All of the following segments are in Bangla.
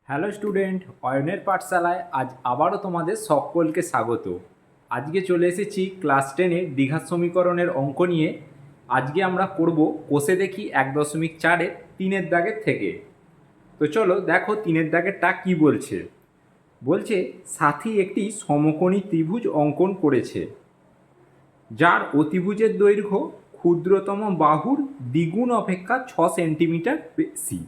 হ্যালো স্টুডেন্ট, অয়নের পাঠশালায় আজ আবারও তোমাদের সকলকে স্বাগত। আজকে চলে এসেছি ক্লাস 10-এর দ্বিঘাত সমীকরণের অঙ্ক নিয়ে। আজকে আমরা করব কষে দেখি 1.4-এর 3-এর দাগের থেকে। তো চলো দেখো 3-এর দাগেরটা কি বলছে। বলছে সাথী একটি সমকোণী ত্রিভুজ অঙ্কন করেছে, যার অতিভুজের দৈর্ঘ্য ক্ষুদ্রতম বাহুর দ্বিগুণ অপেক্ষা 6 সেন্টিমিটার বেশি।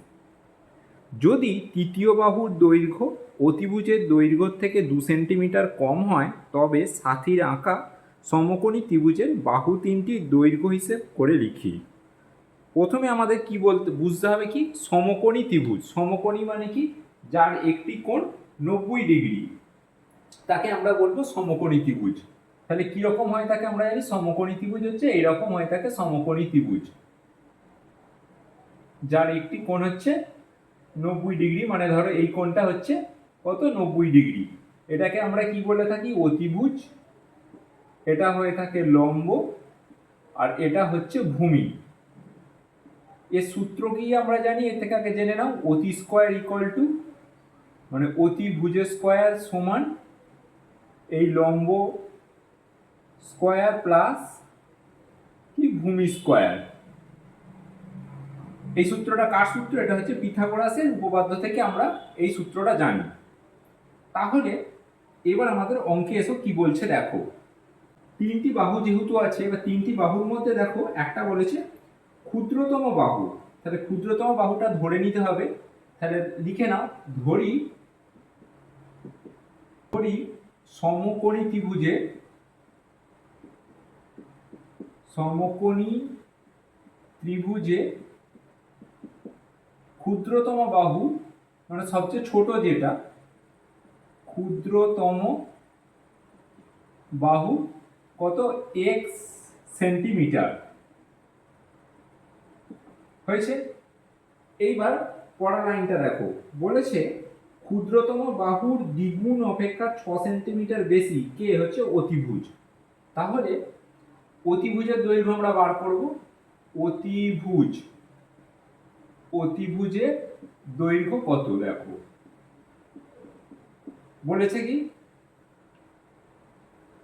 যদি তৃতীয় বাহুর দৈর্ঘ্য অতিভুজের দৈর্ঘ্য থেকে 2 সেন্টিমিটার কম হয়, তবে সাথীর আঁকা সমকোণী ত্রিভুজের বাহু তিনটির দৈর্ঘ্য হিসেব করে লিখি। প্রথমে আমাদের কি বুঝতে হবে কি সমকোণী ত্রিভুজ। সমকোণী মানে কি? যার একটি কোণ 90 ডিগ্রি, তাকে আমরা বলবো সমকোণী ত্রিভুজ। তাহলে কিরকম হয় তাকে আমরা জানি? সমকোণী ত্রিভুজ হচ্ছে এইরকম হয় থাকে সমকোণী ত্রিভুজ, যার একটি কোণ হচ্ছে 90 ডিগ্রি। মানে ধরো এই কোণটা হচ্ছে কত? 90 ডিগ্রি। এটাকে আমরা কি বলে থাকি? অতিভুজ। এটা হয়ে থাকে লম্ব, আর এটা হচ্ছে ভূমি। এর সূত্র কি আমরা জানি? এর থেকে আগে জেনে নাও। অতি স্কয়ার ইকুয়াল টু, মানে অতিভুজের স্কয়ার সমান এই লম্ব স্কয়ার প্লাস কি ভূমি স্কয়ার। এই সূত্রটা কার সূত্র? এটা হচ্ছে পিথাগোরাসের উপপাদ্য থেকে আমরা এই সূত্রটা জানি। তাহলে এবার আমাদের অঙ্কে এসো কি বলছে দেখো। তিনটি বাহু যেহেতু আছে, এবার তিনটি বাহুর মধ্যে দেখো একটা বলেছে ক্ষুদ্রতম বাহু। তাহলে ক্ষুদ্রতম বাহুটা ধরে নিতে হবে। তাহলে লিখে নাও, ধরি ধরি সমকোণী ত্রিভুজে সমকোণী ত্রিভুজে ক্ষুদ্রতম বাহু, মানে সবচেয়ে ছোট যেটা, ক্ষুদ্রতম বাহু কত? x centimetre. হয়েছে? এইবার পরের লাইনটা দেখো, বলেছে ক্ষুদ্রতম বাহুর দ্বিগুণ অপেক্ষা 6 সেন্টিমিটার বেশি কে? হচ্ছে অতিভুজ। তাহলে অতিভুজের দৈর্ঘ্য আমরা বার করব। অতিভুজের দৈর্ঘ্য কত দেখো বলেছে কি?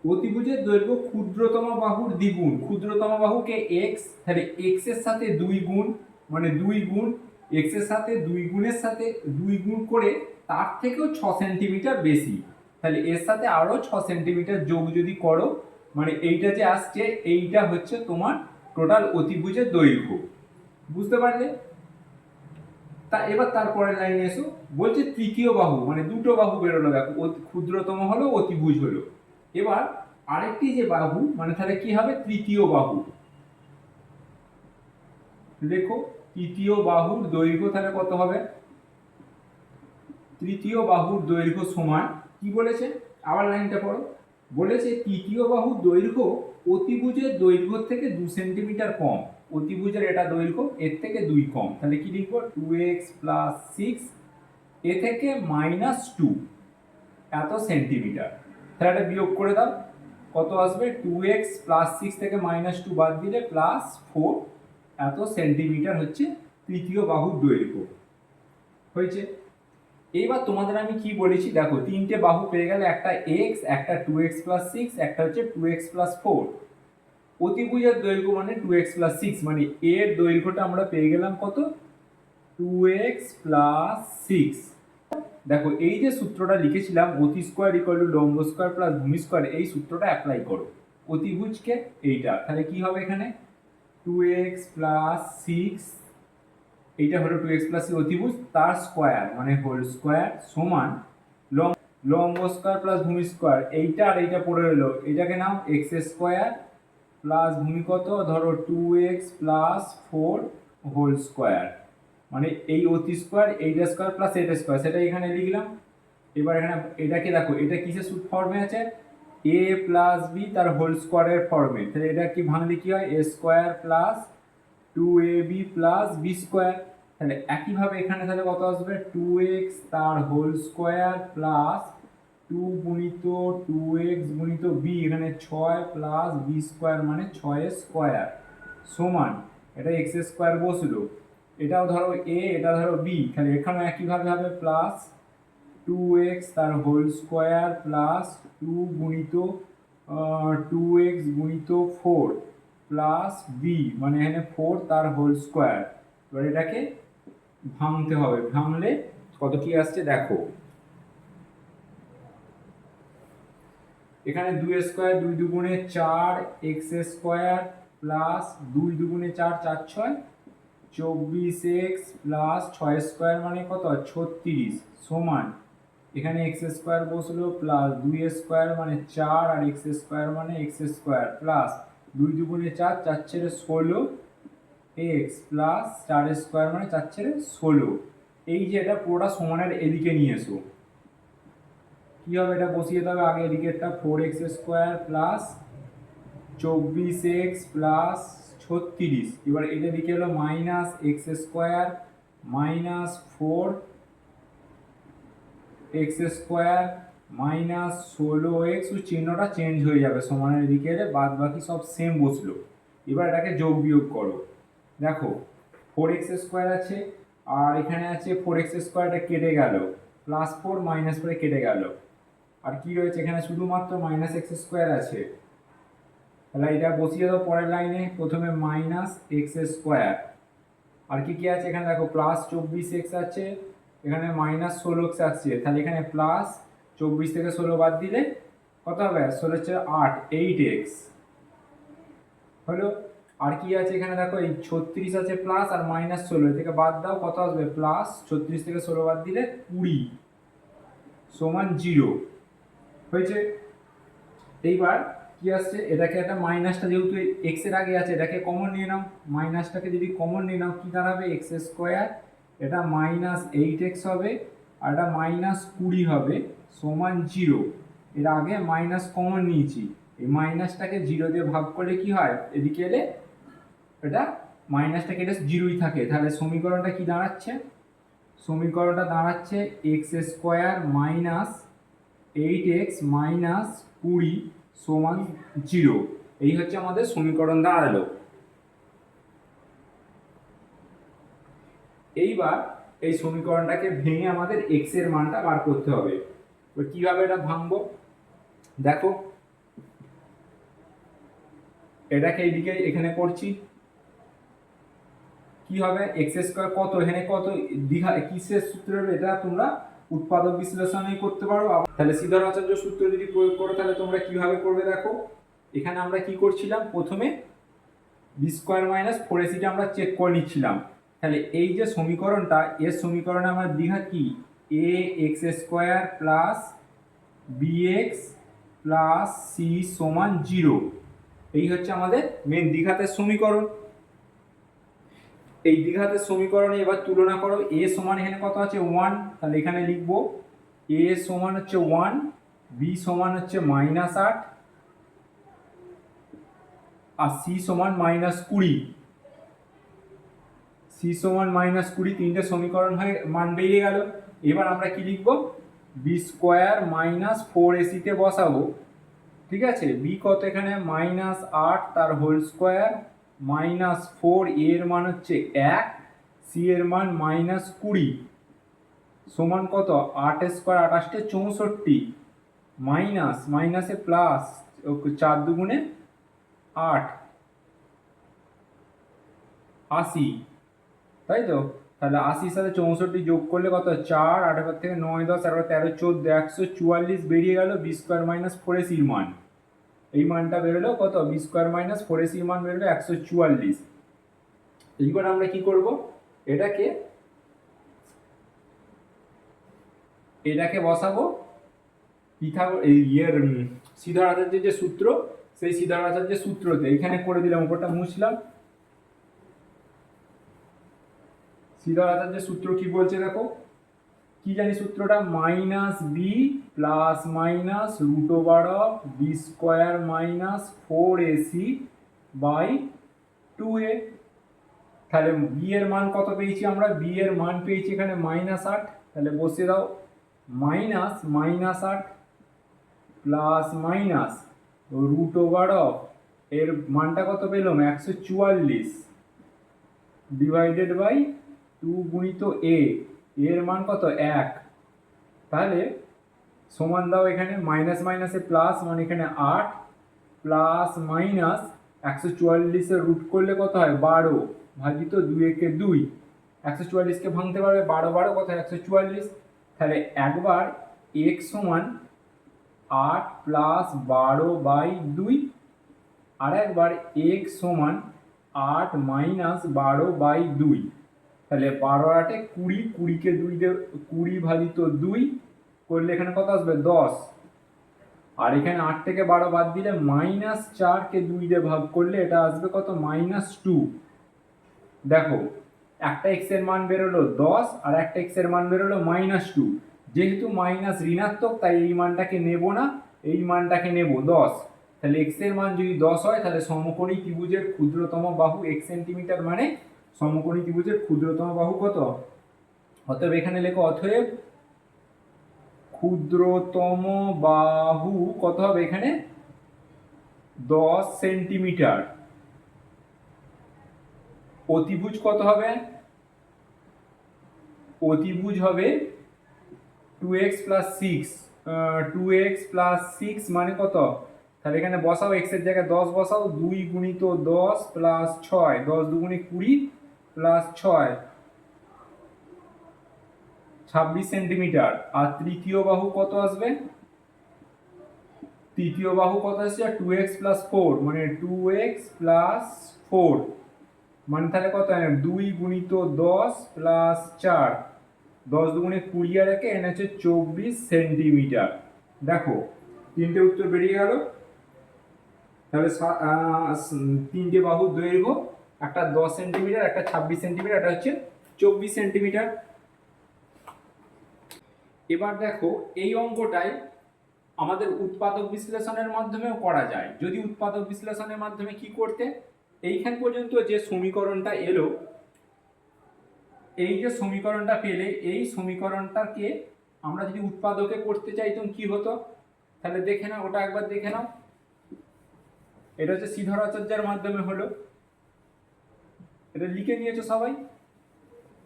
অতিভুজের দৈর্ঘ্য ক্ষুদ্রতম বাহুর দ্বিগুণ। ক্ষুদ্রতম বাহুকে x, তাহলে x এর সাথে 2 গুণ, মানে 2 গুণ x এর সাথে 2 গুণের সাথে 2 গুণ করে তার থেকেও 6 সেন্টিমিটার বেশি। তাহলে এর সাথে আরো 6 সেন্টিমিটার যোগ যদি করো, মানে এইটা যে আসছে এইটা হচ্ছে তোমার টোটাল অতিভুজের দৈর্ঘ্য। বুঝতে পারলে? তা এবার তারপরের লাইনে এসো, বলছে তৃতীয় বাহু, মানে দুটো বাহু বেরোলো দেখো, ক্ষুদ্রতম হলো অতিভুজ হলো। এবার আরেকটি যে বাহু, মানে তাহলে কি হবে? তৃতীয় বাহু। দেখো তৃতীয় বাহুর দৈর্ঘ্য তাহলে কত হবে? তৃতীয় বাহুর দৈর্ঘ্য সমান কি বলেছে? আবার লাইনটা পড়ো। বলেছে তৃতীয় বাহুর দৈর্ঘ্য অতিভুজের দৈর্ঘ্য থেকে 2 সেন্টিমিটার কম। অতিভুজের এটা দৈর্ঘ্য এর থেকে 2 কম। তাহলে কি লিখবো? 2x + 6 এ থেকে -2 এত সেন্টিমিটার। তাহলে এটা বিয়োগ করে দাও, কত আসবে? 2x + 6 থেকে -2 বাদ দিলে +4 এত সেন্টিমিটার হচ্ছে তৃতীয় বাহুর দৈর্ঘ্য। হয়েছে? এইবার তোমাদের আমি কি বলেছি দেখো, তিনটে বাহু পেয়ে গেলে, একটা x, একটা 2x + 6, একটা হচ্ছে 2x + 4। অতিভুজের দৈর্ঘ্য মানে 2x + 6, মানে এর দৈর্ঘ্যটা আমরা পেয়ে গেলাম কত? 2x + 6। দেখো এই যে সূত্রটা লিখেছিলাম, অতি স্কয়ার ইকুয়াল টু লম্ব স্কয়ার প্লাস ভূমি স্কয়ার, এই সূত্রটা অ্যাপ্লাই করো অতিভুজকে এইটা। তাহলে কি হবে এখানে? 2x + 6, এইটা হলো 2x + 6 অতিভুজ, তার স্কয়ার মানে হোল স্কয়ার সমান লম্ব স্কয়ার প্লাস ভূমি স্কয়ার। এইটা আর এইটা পড়ে রইলো, এটাকে নাও x স্কয়ার প্লাস ভূমি কত? ধরো 2x + 4 হোল স্কয়ার, মানে এই অতি স্কয়ার, এইটা স্কয়ার প্লাস এটা স্কয়ার, সেটা এখানে লিখলাম। এবার এখানে এটাকে দেখো, এটা কিসের ফর্মে আছে? a + b তার হোল স্কয়ারের ফর্মে। তাহলে এটা কি ভাঙলে কি হয়? a square plus 2ab plus b square. তাহলে একইভাবে এখানে তাহলে কত আসবে? 2x তার হোল স্কয়ার প্লাস 2 গুণিত 2x গুণিত b, এখানে 6 প্লাস b স্কয়ার, মানে 6 স্কয়ার সমান, এটা x স্কয়ার বসলো। এটাও ধরো a, এটা ধরো b, তাহলে এখানেও একইভাবে হবে প্লাস 2x তার হোল স্কোয়ার প্লাস 2 গুণিত 2x গুণিত 4 প্লাস বি মানে এখানে 4 তার হোল স্কোয়ার। এবার এটাকে ভাঙতে হবে, ভাঙলে কত কি আসছে দেখো। এখানে 2 স্কোয়ার 2 দুগুণে 4 এক্স স্কোয়ার প্লাস 2 দুগুণে 4 4 6 24x প্লাস 6 স্কোয়ার মানে কত 36 সমান এখানে এক্স স্কোয়ার বসলো প্লাস 2 স্কোয়ার মানে 4 আর এক্স স্কোয়ার মানে এক্স স্কোয়ার প্লাস 2 দুগুণে 4 4 ছেড়ে 16 এক্স প্লাস 4 স্কোয়ার মানে 4 ছেড়ে 16। এই যে এটা পুরোটা সমানের এদিকে নিয়ে এসো। কি হবে এটা বসিয়ে দেবে আগে এদিকেরটা 4x square plus 24x plus 36। এবার এটা দিকে হলো minus x square minus 4x square minus 16x, চিহ্নটা চেঞ্জ হয়ে যাবে সমানের এদিকে এলে বাদ বাকি সব সেম বসলো। এবার এটাকে যোগ বিয়োগ করো, দেখো 4x স্কোয়ার আছে আর এখানে আছে 4x স্কোয়ারটা কেটে গেল প্লাস 4 মাইনাস 4 কেটে গেল আর কি রয়েছে এখানে শুধুমাত্র মাইনাস এক্স স্কোয়ার আছে। তাহলে এটা বসিয়ে দাও পরের লাইনে, প্রথমে মাইনাস এক্স স্কোয়ার আর কি কি আছে এখানে দেখো প্লাস 24x আছে, এখানে মাইনাস 16x আসছে, তাহলে এখানে প্লাস 24 থেকে 16 বাদ দিলে কত হবে 16 হচ্ছে 8 8x হলো। আর কি আছে এখানে দেখো এই 36 আছে প্লাস আর মাইনাস 16 থেকে বাদ দাও কত আসবে প্লাস 36 থেকে 16 বাদ দিলে 20 সমান 0 হয়েছে। এইবার কি আসছে এটাকে একটা মাইনাসটা যেহেতু এক্স এর আগে আছে এটাকে কমন নিয়ে নাও, মাইনাসটাকে যদি কমন নিয়ে নাও কি দাঁড়াবে এক্স স্কোয়ার, এটা মাইনাস 8x হবে আর এটা মাইনাস 20 হবে সমান 0। এর আগে মাইনাস কমন নিয়েছি, এই মাইনাসটাকে 0 দিয়ে ভাগ করলে কি হয় এদিকে এলে এটা মাইনাসটা কেটে 0ই থাকে। তাহলে সমীকরণটা কি দাঁড়াচ্ছে, সমীকরণটা দাঁড়াচ্ছে x square minus 8x minus 20 সমান 0। এই হচ্ছে আমাদের সমীকরণ দাঁড়ালো। এইবার এই সমীকরণটাকে ভেঙে আমাদের x এর মানটা বার করতে হবে। কিভাবে এটা ভাঙবো দেখো, এটাকে এইদিকে এখানে করছি কি হবে এক্স স্কোয়ার কত এখানে কত দ্বিঘা কিসের সূত্র হবে এটা তোমরা উৎপাদক বিশ্লেষণই করতে পারো। তাহলে শ্রীধর আচার্য সূত্র যদি প্রয়োগ করো তাহলে তোমরা কিভাবে করবে দেখো, এখানে আমরা কি করছিলাম প্রথমে বি স্কোয়ার মাইনাস 4ac আমরা চেক করে নিচ্ছিলাম। তাহলে এই যে সমীকরণটা এর সমীকরণে আমার দ্বিঘা কি a x square plus b x plus c সমান 0, এই হচ্ছে আমাদের মেন দ্বিঘাতের সমীকরণ। এই দ্বিঘাতের সমীকরণে এবার তুলনা করো, এ সমান এখানে কত আছে 1, তাহলে এখানে লিখবো এ সমান হচ্ছে 1, বি সমান হচ্ছে -8 আর সি সমান -20, সি সমান -20, তিনটে সমীকরণ হয়ে মান বেরিয়ে গেল। এবার আমরা কি লিখবো বি স্কোয়ার মাইনাস 4ac তে বসাবো, ঠিক আছে। বি কত এখানে -8 তার হোল স্কোয়ার -4 এর মান হচ্ছে 1, সি এর মান -20 সমান কত 8 স্কোয়ার 28 64 মাইনাস মাইনাসে প্লাস 4 দুগুণে 8 80, তাই তো। তাহলে 80 সাথে 64 যোগ করলে কত 4 8 থেকে 9 10 11 13 14 144 বেরিয়ে গেল বি স্কোয়ার মাইনাস 4ac এর মান। এই মানটা বেরোলো কত বি স্কোয়ার মাইনাস 4ac এর মান বেরোলো 144। এইবার আমরা কি করব এটাকে বসাবো শ্রীধর আচার্যের যে সূত্র সেই শ্রীধর আচার্যের সূত্রতে এখানে করে দিলাম, উপরটা মুছলাম। শ্রীধর আচার্যের সূত্র কি বলছে দেখো, কি জানি সূত্রটা minus B plus minus root over of B square minus 4ac by 2a। তাহলে বি এর মান কত পেয়েছি আমরা, বি এর মান পেয়েছি এখানে -8, তাহলে বসিয়ে দাও -8 plus minus root over of এর মানটা কত পেলাম 144 ডিভাইডেড বাই 2 গুণিত এ এর মান কত 1, তাহলে সমান দাও এখানে মাইনাস মাইনাসে প্লাস, মানে এখানে 8 প্লাস মাইনাস 144-এর রুট করলে কত হয় 12 ভাজিত 2 একে 2, 144কে ভাঙতে পারবে 12 12 কত হয় 144। তাহলে একবার x সমান 8 প্লাস 12/2, আর একবার x সমান 8 মাইনাস 12/2। তাহলে 12 8 20, 20কে 2 দিয়ে 20 ভাজিত 2 করলে এখানে কত আসবে 10, আর এখানে 8 থেকে 12 বাদ দিলে -4কে 2 দিয়ে ভাগ করলে এটা আসবে কত -2। দেখো একটা x এর মান বেরোলো 10 আর একটা x এর মান বেরোলো -2। যেহেতু মাইনাস ঋণাত্মক তাই এই মানটাকে নেব না, এই মানটাকে নেব 10। তাহলে x এর মান যদি 10 হয় তাহলে সমকোণী ত্রিভুজের ক্ষুদ্রতম বাহু x সেন্টিমিটার, মানে সমকোণী ত্রিভুজের ক্ষুদ্রতম বাহু কত। অতএব এখানে লেখো অতএব ক্ষুদ্রতম বাহু কত হবে এখানে 10 সেন্টিমিটার। অতিভুজ কত হবে, অতিভুজ হবে 2x + 6, 2x + 6 মানে কত, তাহলে এখানে বসাও x এর জায়গায় 10 বসাও, 2 × 10 + 6, 10 × 2 = 20 + 6 26 সেন্টিমিটার। আর তৃতীয় বাহু কত আসবে, তৃতীয় বাহু কত আসছে 2x + 4, মানে 2x + 4 মানে তাহলে কত 2 × 10 + 4, 10 × 2 = 20 আর একে এনে হচ্ছে 24 সেন্টিমিটার। দেখো তিনটে উত্তর বেরিয়ে গেল। তাহলে তিনটে বাহুর দৈর্ঘ্য, একটা 10 সেন্টিমিটার, একটা 26 সেন্টিমিটার, একটা হচ্ছে 24 সেন্টিমিটার। এবার দেখো এই অঙ্কটাই আমাদের উৎপাদক বিশ্লেষণের মাধ্যমেও করা যায়। যদি উৎপাদক বিশ্লেষণের মাধ্যমে কি করতে, এইখান পর্যন্ত যে সমীকরণটা এলো, এই যে সমীকরণটা পেলে, এই সমীকরণটাকে আমরা যদি উৎপাদকে করতে চাইতাম কি হতো, তাহলে দেখে নাও, ওটা একবার দেখে নাও। এটা হচ্ছে শ্রীধর আচার্যের মাধ্যমে হলো, এটা লিখে নিয়েছো সবাই।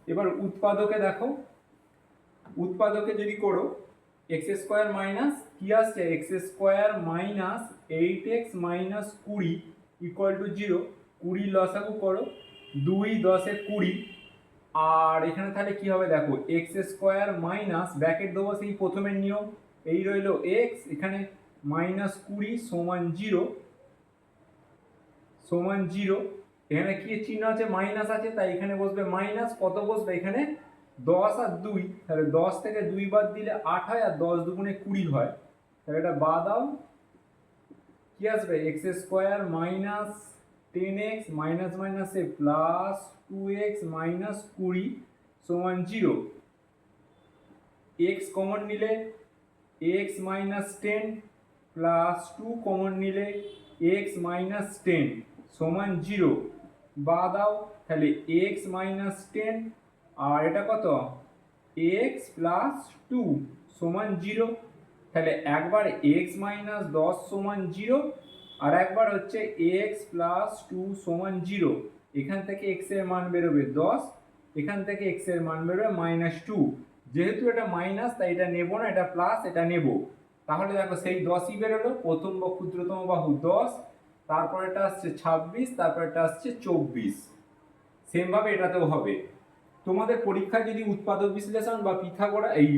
এবার উৎপাদকে দেখো, উৎপাদকে যদি করো x² মাইনাস কি আসছে x² মাইনাস 8x মাইনাস 20 = 0, 20 লসাগু করো, 2 10 এ 20, আর এখানে তাহলে কি হবে দেখো x² মাইনাস ব্র্যাকেট দেবো সেই প্রথমের নিয়ম, এই রইলো x, এখানে -20 সমান 0 সমান 0, এখানে কি চিহ্ন আছে মাইনাস আছে তাই এখানে বসবে মাইনাস, কত বসবে এখানে 10 আর 2, তাহলে 10 থেকে 2 বাদ দিলে 8 হয়, আর 10 × 2 = 20 হয়, তাহলে এটা বাদ দাও, কি আসবে x² মাইনাস 10x মাইনাস মাইনাসে প্লাস 2x মাইনাস 20 সমান 0, x কমন নিলে x মাইনাস 10 প্লাস 2 কমন নিলে x মাইনাস 10 সমান 0, বা দাও, তাহলে x মাইনাস 10 আর এটা কত x প্লাস 2 সমান 0। তাহলে একবার x মাইনাস 10 সমান 0, আর একবার হচ্ছে x প্লাস 2 সমান 0। এখান থেকে x এর মান বেরোবে 10, এখান থেকে x এর মান বেরোবে -2। যেহেতু এটা মাইনাস তাই এটা নেব না, এটা প্লাস, এটা নেব। তাহলে দেখো সেই 10ই বেরোলো, প্রথম ক্ষুদ্রতম বাহু 10, তারপর এটা আসছে 26, তারপর এটা আসছে 24। সেম ভাবে এটাতেও হবে। তোমাদের পরীক্ষায় যদি উৎপাদক বিশ্লেষণ বা পিথাগোরাস এই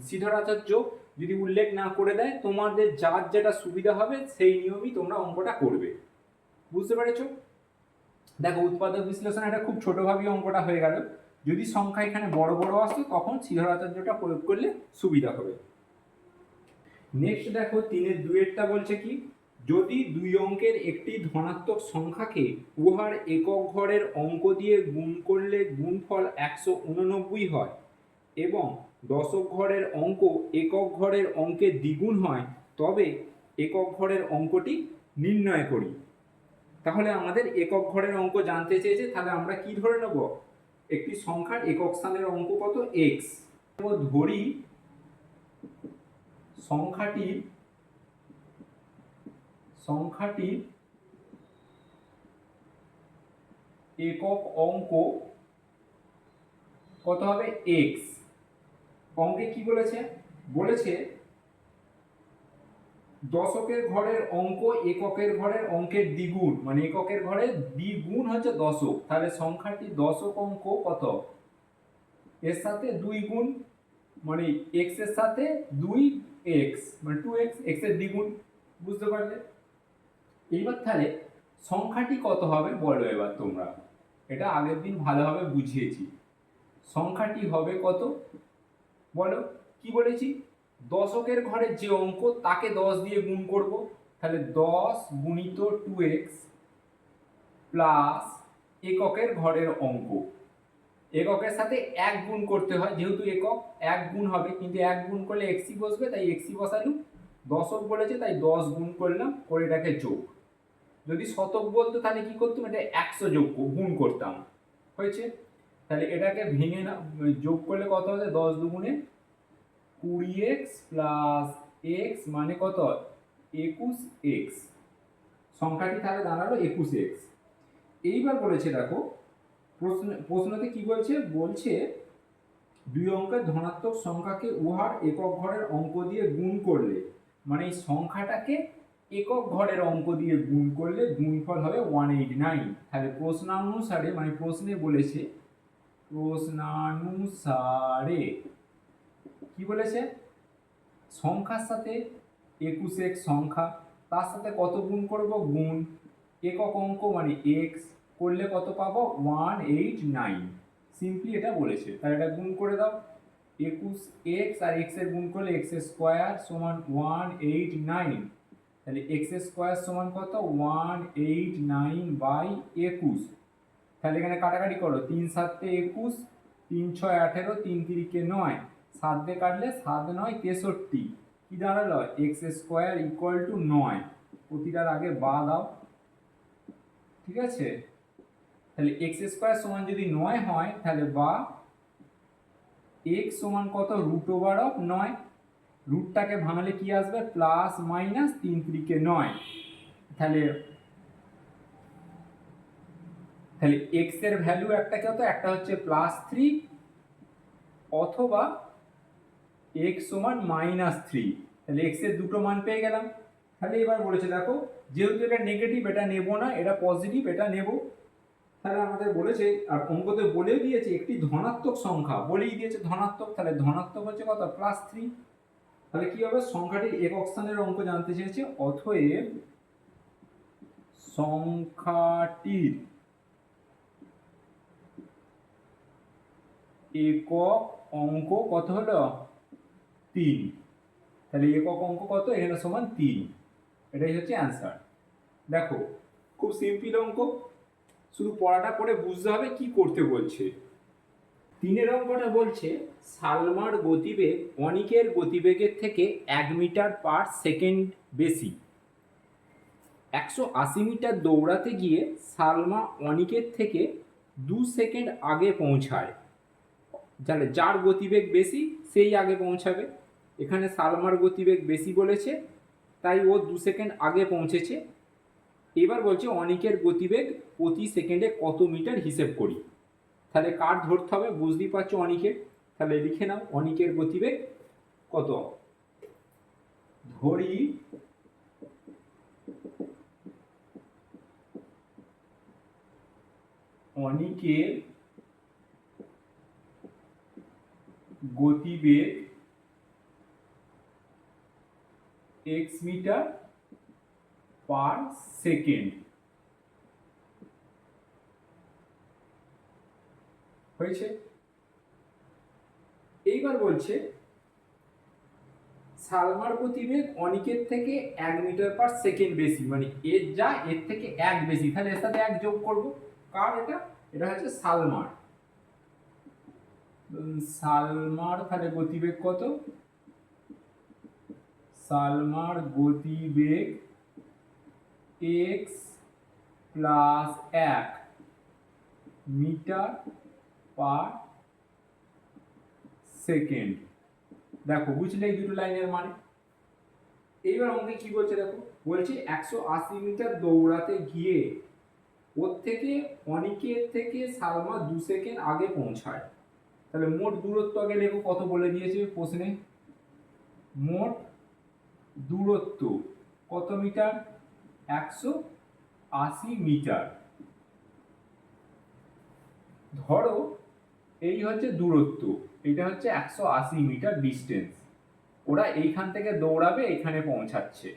শ্রীধর আচার্য যদি উল্লেখ না করে দেয়, তোমাদের যার যেটা সুবিধা হবে সেই নিয়মই তোমরা অঙ্কটা করবে। বুঝতে পেরেছো? দেখো উৎপাদক বিশ্লেষণ এটা খুব ছোটভাবেই অঙ্কটা হয়ে গেল। যদি সংখ্যা এখানে বড় বড় আসে তখন শ্রীধর আচার্যটা প্রয়োগ করলে সুবিধা হবে। নেক্সট দেখো 3-2 বলছে কি, যদি দুই অঙ্কের একটি ধনাত্মক সংখ্যাকে উহার একক ঘরের অঙ্ক দিয়ে গুণ করলে গুণফল 189 হয় এবং দশক ঘরের অঙ্ক একক ঘরের অঙ্কের দ্বিগুণ হয়, তবে একক ঘরের অঙ্কটি নির্ণয় করি। তাহলে আমাদের একক ঘরের অঙ্ক জানতে চেয়েছে, তাহলে আমরা কি ধরে নেব, একটি সংখ্যার একক স্থানের অঙ্ক কত x, ধরি সংখ্যাটি একক অঙ্ক কত হবে x। অঙ্কে কি বলেছে বলেছে দশকের ঘরের অঙ্ক এককের ঘরের অঙ্কের দ্বিগুণ, মানে এককের ঘরের দ্বিগুণ হচ্ছে দশক, তাহলে সংখ্যাটি দশক অঙ্ক কত, এর সাথে 2 গুণ, মানে এক্স এর সাথে 2x মানে 2x, এক্স এর দ্বিগুণ, বুঝতে পারলে? এইবার তাহলে সংখ্যাটি কত হবে বলো এবার তোমরা, এটা আগের দিন ভালোভাবে বুঝিয়েছি। সংখ্যাটি হবে কত বলো, কি বলেছি, দশকের ঘরের যে অঙ্ক তাকে 10 দিয়ে গুণ করব, তাহলে 10 গুণিত 2x প্লাস এককের ঘরের অঙ্ক, এককের সাথে 1 গুণ করতে হয়, যেহেতু একক 1 গুণ হবে, কিন্তু 1 গুণ করলে এক্সই বসবে, তাই এক্সই বসালু। দশক বলেছে তাই 10 গুণ করলাম, করে এটাকে যোগ। যদি শতক বলতো তাহলে কি করতাম, এটা 100 যোগ গুণ করতাম, হয়েছে। তাহলে এটাকে ভেঙে না, যোগ করলে কত হবে, 10 দুগুণে 20x প্লাস x মানে কত, 21x, সংখ্যাটি তাহলে দাঁড়ালো 21x। এইবার বলেছে দেখো প্রশ্নতে কি বলছে, বলছে 2 অঙ্কের ধনাত্মক সংখ্যাকে উহার একক ঘরের অঙ্ক দিয়ে গুণ করলে, মানে এই সংখ্যাটাকে একক ঘরের অঙ্ক দিয়ে গুণ করলে গুণফল হবে 189। তাহলে প্রশ্নানুসারে, মানে প্রশ্নে বলেছে প্রশ্নানুসারে কি বলেছে, সংখ্যার সাথে 21x সংখ্যা, তার সাথে কত গুণ করব, গুণ একক অঙ্ক মানে x করলে কত পাবো, 189, সিম্পলি এটা বলেছে। তাহলে এটা গুণ করে দাও, 21x আর x এর গুণ করলে x স্কয়ার সমান 189, তাহলে x স্কয়ার সমান কত, 189/21। তাহলে এখানে কাটাকাটি করো, 3 7 21, 3 6 18, 3 3 9, 7 দিয়ে কাটলে 7 9 63, কি দাঁড়ালো, এক্স স্কোয়ার ইকুয়াল টু 9, প্রতিটার আগে বা দাও, ঠিক আছে। তাহলে এক্স স্কোয়ার সমান যদি 9 হয় তাহলে বা এক্স সমান কত, √9, রুটটাকে ভাঙলে কি আসবে, প্লাস মাইনাস 3 3 9, তাহলে এক্স এর ভ্যালু একটা কত, একটা হচ্ছে +3 অথবা x সমান -3, তাহলে x এর দুটো মান পেয়ে গেলাম। তাহলে এবার বলেছে দেখো, যেহেতু এটা নেগেটিভ এটা নেব না, এটা পজিটিভ এটা নেব। তাহলে আমাদের বলেছে, আর অঙ্কতে বলেও দিয়েছে একটি ধনাত্মক সংখ্যা, বলেই দিয়েছে ধনাত্মক, তাহলে ধনাত্মক হচ্ছে কত, +3। তাহলে কি হবে, সংখ্যাটির একক স্থানের অঙ্ক জানতে চেয়েছে, অতএব সংখ্যাটির একক অঙ্ক কত হলো, 3। তাহলে একক অঙ্ক কত, এখানে সমান 3, এটাই হচ্ছে অ্যান্সার। দেখো খুব সিম্পল অঙ্ক, শুধু পড়াটা পড়ে বুঝতে হবে কি করতে বলছে। 3 অঙ্কটা বলছে সালমার গতিবেগ অনিকের গতিবেগের থেকে 1 মিটার পার সেকেন্ড বেশি, 180 মিটার দৌড়াতে গিয়ে সালমা অনিকের থেকে 2 সেকেন্ড আগে পৌঁছায়, তাহলে যার গতিবেগ বেশি সেই আগে পৌঁছাবে। এখানে সালমার গতিবেগ বেশি বলেছে তাই ও 2 সেকেন্ড আগে পৌঁছেছে। এবার বলছে অনিকের গতিবেগ প্রতি সেকেন্ডে কত মিটার হিসেব করি, তাহলে কার ধরতে হবে, বুঝতেই পারছো অনিকের, তাহলে লিখে নাও অনিকের গতিবেগ কত, ধরি অনিকের গতিবেগ x মিটার পার সেকেন্ড, হয়েছে। এইবার বলছে সালমার গতিবেগ অনিকের থেকে 1 মিটার পার সেকেন্ড বেশি, মানে এর যা এর থেকে 1 বেশি, তাহলে এর সাথে 1 যোগ করব, কার এটা, এটা হচ্ছে সালমার। সালমার তাহলে গতিবেগ কত, সালমার গতিবেগ x plus 1 metre per second. দেখো বুঝলে এই দুটো লাইনের মানে। এইবার অঙ্কে কি বলছে দেখো, বলছে 180 মিটার দৌড়াতে গিয়ে ওর থেকে অনিকের থেকে সালমা 2 সেকেন্ড আগে পৌঁছায়, তাহলে মোট দূরত্ব আগে লেখো কত বলে দিয়েছে প্রশ্নে, মোট দূরত্ব কত মিটার? 180 মিটার। ধরো এই হচ্ছে দূরত্ব, এটা হচ্ছে 180 মিটার ডিস্টেন্স। ওরা এইখান থেকে দৌড়াবে এখানে পৌঁছাচ্ছে,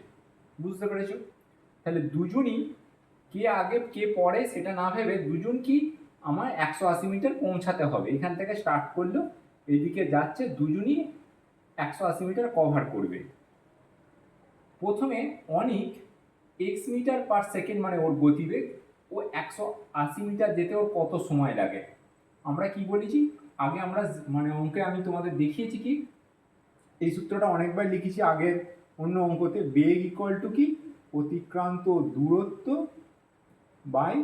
বুঝতে পেরেছো? তাহলে দুজনই কে আগে কে পরে সেটা না ভেবে দুজন কি আমার 180 মিটার পৌঁছাতে হবে। এখান থেকে স্টার্ট করলো, এদিকে যাচ্ছে, দুজনই 180 মিটার কভার করবে। প্রথমে অনিক এক্স মিটার পার সেকেন্ড মানে ওর গতিবেগ, ও 180 মিটার যেতে ওর কত সময় লাগে। আমরা কি বলেছি আগে, আমরা মানে অঙ্কে আমি তোমাদের দেখিয়েছি কি, এই সূত্রটা অনেকবার লিখেছি আগের অন্য অঙ্কতে। বেগ ইকুয়াল টু কি, অতিক্রান্ত দূরত্ব বাই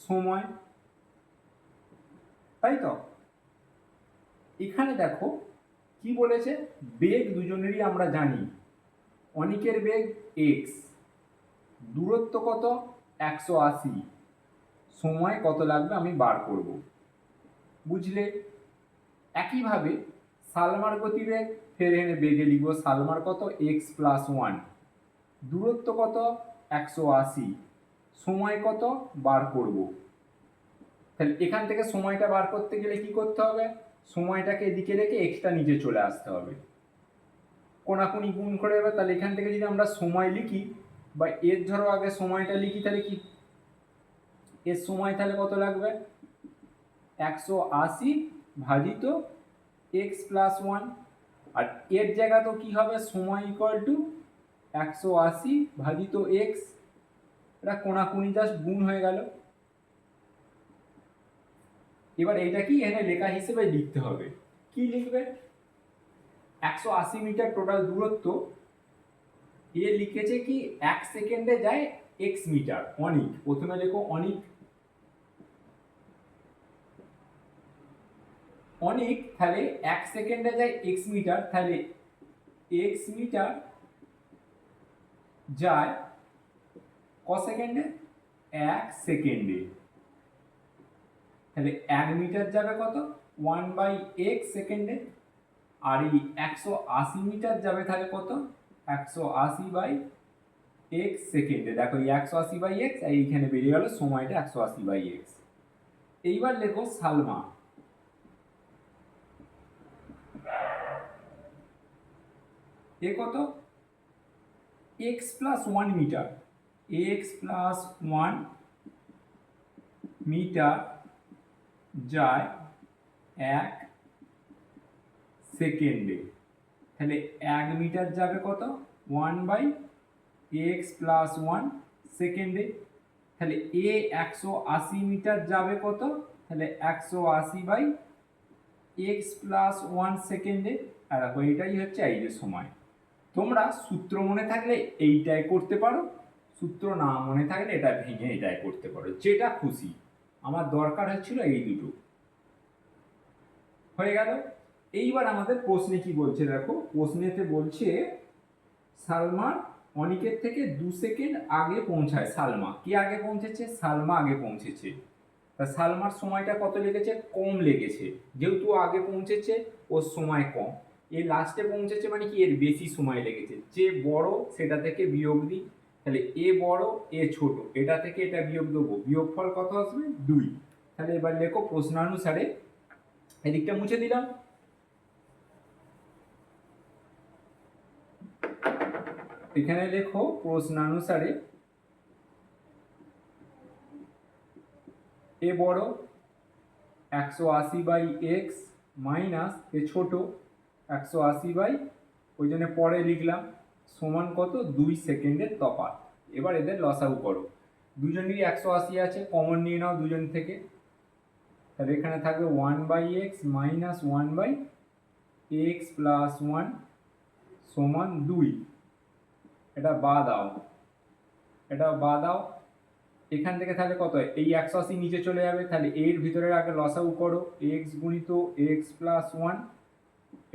সময়, তাই তো? এখানে দেখো কি বলেছে, বেগ দুজনেরই আমরা জানি, অনিকের বেগ এক্স, দূরত্ব কত 180, সময় কত লাগবে আমি বার করব, বুঝলে? একইভাবে সালমার গতিবেগ, ফের এনে বেগে লিখবো সালমার কত এক্স প্লাস 1, দূরত্ব কত 180, সময় কত বার করব। তাহলে এখান থেকে সময়টা বার করতে গেলে কি করতে হবে, সময়টাকে এদিকে রেখে এক্সটা নিচে চলে আসতে হবে, কোনাকুনি গুণ করে দেবে। তাহলে এখান থেকে যদি আমরা সময় লিখি বা এর ধরো আগে সময়টা লিখি, তাহলে কি এর সময় তাহলে কত লাগবে, 180 ভাজিত এক্স প্লাস 1, আর এর জায়গা তো কি হবে, সময় ইকুয়াল টু 180 ভাজিত এক্স, এটা কোনাকুনি জাস্ট গুণ হয়ে গেল। এবার এইটা কি এখানে লেখা হিসেবে লিখতে হবে, কি লিখবে, 180 মিটার টোটাল দূরত্ব, এ লিখেছে কি 1 সেকেন্ডে যায় x মিটার। অনিক, প্রথমে লেখো অনিক, অনিক তাহলে 1 সেকেন্ডে যায় x মিটার, তাহলে x মিটার যায় ক সেকেন্ডে, 1 সেকেন্ডে। তাহলে 1 মিটার যাবে কত 1/x সেকেন্ডে, আর এই 180 মিটার যাবে তাহলে কত 180/x সেকেন্ডে। দেখো এই 180/x এইখানে বেরিয়ে গেল সময়টা 180/x। এইবার লেখো সালমা, এ কত x plus 1 metre, x plus 1 metre যায় 1 সেকেন্ডে। তাহলে 1 মিটার যাবে কত 1/x প্লাস 1 সেকেন্ডে। তাহলে এ 180 মিটার যাবে কত, তাহলে 180/x প্লাস 1 সেকেন্ডে। আর দেখো এটাই হচ্ছে এই যে সময়। তোমরা সূত্র মনে থাকলে এইটাই করতে পারো, সূত্র না মনে থাকলে এটা ভেঙে এটাই করতে পারো, যেটা খুশি। আমার দরকার হচ্ছিল এই দুটো, হয়ে গেল। এইবার আমাদের প্রশ্নে কি বলছে দেখো, প্রশ্নেতে বলছে সালমা অনিকের থেকে 2 সেকেন্ড আগে পৌঁছায়। সালমা কে আগে পৌঁছেছে, সালমা আগে পৌঁছেছে। তা সালমার সময়টা কত লেগেছে, কম লেগেছে, যেহেতু আগে পৌঁছেছে ওর সময় কম। এ লাস্টে পৌঁছেছে মানে কি এর বেশি সময় লেগেছে, যে বড় সেটা থেকে বিয়োগ দিই, তাহলে এ বড় এ ছোট, এটা থেকে এটা বিয়োগ দেবো, বিয়োগফল কত আসবে 2। তাহলে এবার লেখো প্রশ্নানুসারে, এদিকটা মুছে দিলাম, এখানে লেখো প্রশ্নানুসারে এ বড় 180/x মাইনাস এ ছোট 180 ওই জন্য পরে লিখলাম সমান কত 2 সেকেন্ডের তফাৎ। এবার এদের লসাগু করো, দুজনেরই 180 আছে, কমন নিয়ে নাও দুজন থেকে, তাহলে এখানে থাকবে 1/x মাইনাস 1/x প্লাস 1 সমান 2। এটা বাদ দাও, এটা বাদ দাও, এখান থেকে তাহলে কত হয়, এই 180 নিচে চলে যাবে, তাহলে এর ভিতরে আগে লসাগু করো, x গুণিত x প্লাস 1,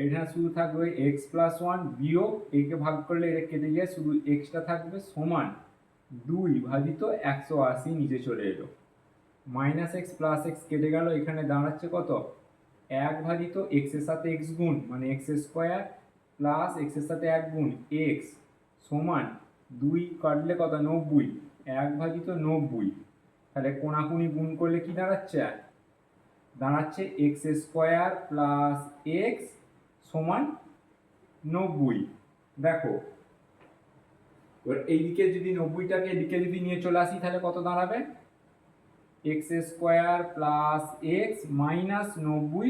এখানে শুধু থাকবে x প্লাস 1 বিয়োগ একে ভাগ করলে এটা কেটে যায়, শুধু এক্সটা থাকবে, সমান 2 ভাজিত 180 নিচে চলে এলো, মাইনাস এক্স প্লাস এক্স কেটে গেল, এখানে দাঁড়াচ্ছে কত 1 ভাজিত এক্স এর সাথে এক্স গুণ মানে এক্স স্কোয়ার প্লাস এক্সের সাথে 1 গুণ এক্স সমান 2 কাটলে কত 90, 1/90। তাহলে কোনাকুনি গুণ করলে কি দাঁড়াচ্ছে? দাঁড়াচ্ছে এক্স স্কোয়ার প্লাস এক্স সমান 90। দেখো এবার এইদিকে যদি 90টাকে এদিকে যদি নিয়ে চলে আসি তাহলে কত দাঁড়াবে? X square plus x minus 90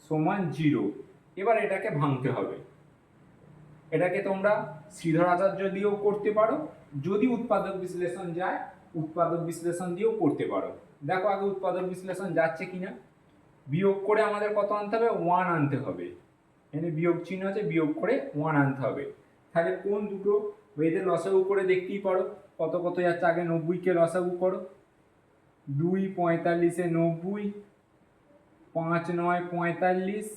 সমান 0। এবার এটাকে ভাঙতে হবে। এটাকে তোমরা শ্রীধর আচার্য দিয়েও করতে পারো, যদি উৎপাদক বিশ্লেষণ যায় উৎপাদক বিশ্লেষণ দিয়েও করতে পারো। দেখো আগে উৎপাদক বিশ্লেষণ যাচ্ছে কিনা। বিয়োগ করে আমাদের কত আনতে হবে? 1 আনতে হবে। এখানে বিয়োগ চিহ্ন আছে, বিয়োগ করে 1 আনতে হবে। তাহলে কোন দুটো এদের লসাগু করে দেখতেই পারো কত কত যাচ্ছে। আগে 90কে লসাগু করো। 2 45-এ 90, 5 9 45,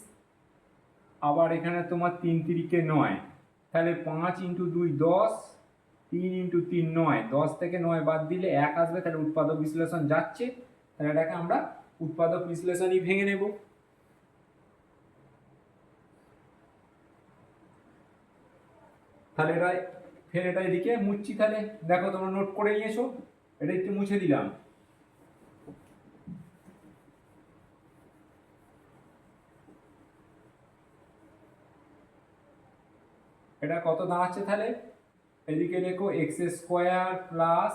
আবার এখানে তোমার 3 3-কে 9, তাহলে 5 × 2 10, 3 × 3 9, 10 থেকে 9 বাদ দিলে 1 আসবে। তাহলে উৎপাদক বিশ্লেষণ যাচ্ছে। তাহলে এটাকে আমরা উৎপাদক বিশ্লেষণই ভেঙে নেব। তাহলে এটা ফের এটা এদিকে মুছছি। তাহলে দেখো তোমরা নোট করে নিয়েছো, এটা একটু মুছে দিলাম। এটা কত দাঁড়াচ্ছে? তাহলে এদিকে লেখো x square plus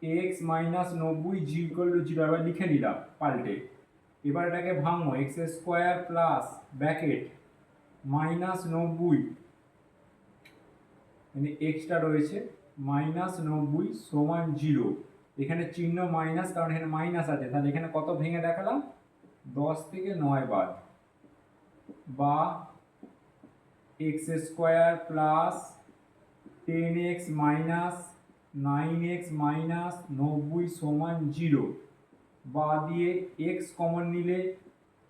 x minus 90 G equal to 0। এবার লিখে নিলাম পাল্টে। এবার এটাকে ভাঙো। X square plus bracket minus 90, মানে এক্সটা রয়েছে মাইনাস 90 সমান 0। এখানে চিহ্ন মাইনাস, কারণ এখানে মাইনাস আছে। তাহলে এখানে কত ভেঙে দেখালাম? 10 থেকে 9 বাদ, বা x square plus 10x minus 9x minus 90 সমান 0, বা দিয়ে এক্স কমন নিলে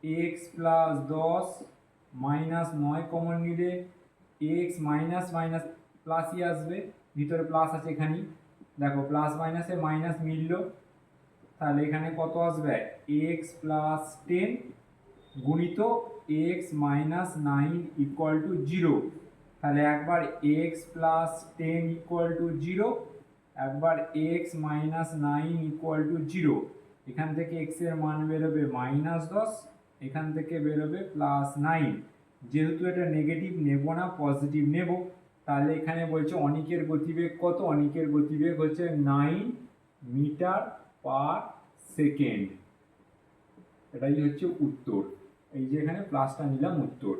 এক্স প্লাস 10 মাইনাস 9 কমন নিলে এক্স মাইনাস মাইনাস প্লাসই আসবে, ভিতরে প্লাস আছে এখানে। দেখো প্লাস মাইনাসে মাইনাস মিলল। তাহলে এখানে কত আসবে? এক্স প্লাস 10 গুণিত এক্স মাইনাস 9 ইকুয়াল টু 0। তাহলে একবার এক্স প্লাস 10 ইকুয়াল টু 0, একবার এক্স মাইনাস 9 ইকুয়াল টু 0। এখান থেকে এক্স এর মান বেরোবে -10, এখান থেকে বেরোবে +9। যেহেতু এটা নেগেটিভ নেব না, পজিটিভ নেব, তাহলে এখানে বলছে অনিকের গতিবেগ কত? অনিকের গতিবেগ হচ্ছে 9 মিটার পার সেকেন্ড। এটাই হচ্ছে উত্তর। এই যে এখানে প্লাসটা নিলাম উত্তর।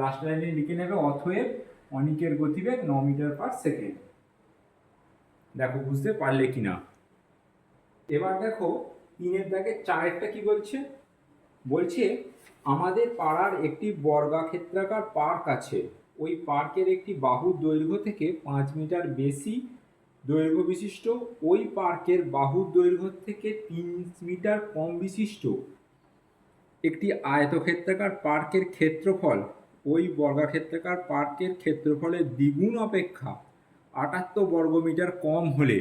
লাস্ট লাইনে লিখে নেবে অতএব অনিকের গতিবেগ 9 মিটার পার সেকেন্ড। দেখো বুঝতে পারলে কিনা। এবার দেখো 3-এর দাগে 4-এরটা কি বলছে? বলছে আমাদের পাড়ার একটি বর্গাক্ষেত্রাকার পার্ক আছে। ওই পার্কের একটি বাহুর দৈর্ঘ্য থেকে 5 মিটার বেশি দৈর্ঘ্য বিশিষ্ট, ওই পার্কের বাহুর দৈর্ঘ্য থেকে 3 মিটার কম বিশিষ্ট একটি আয়তক্ষেত্রাকার পার্কের ক্ষেত্রফল ওই বর্গাক্ষেত্রাকার পার্কের ক্ষেত্রফলের দ্বিগুণ অপেক্ষা 78 বর্গমিটার কম হলে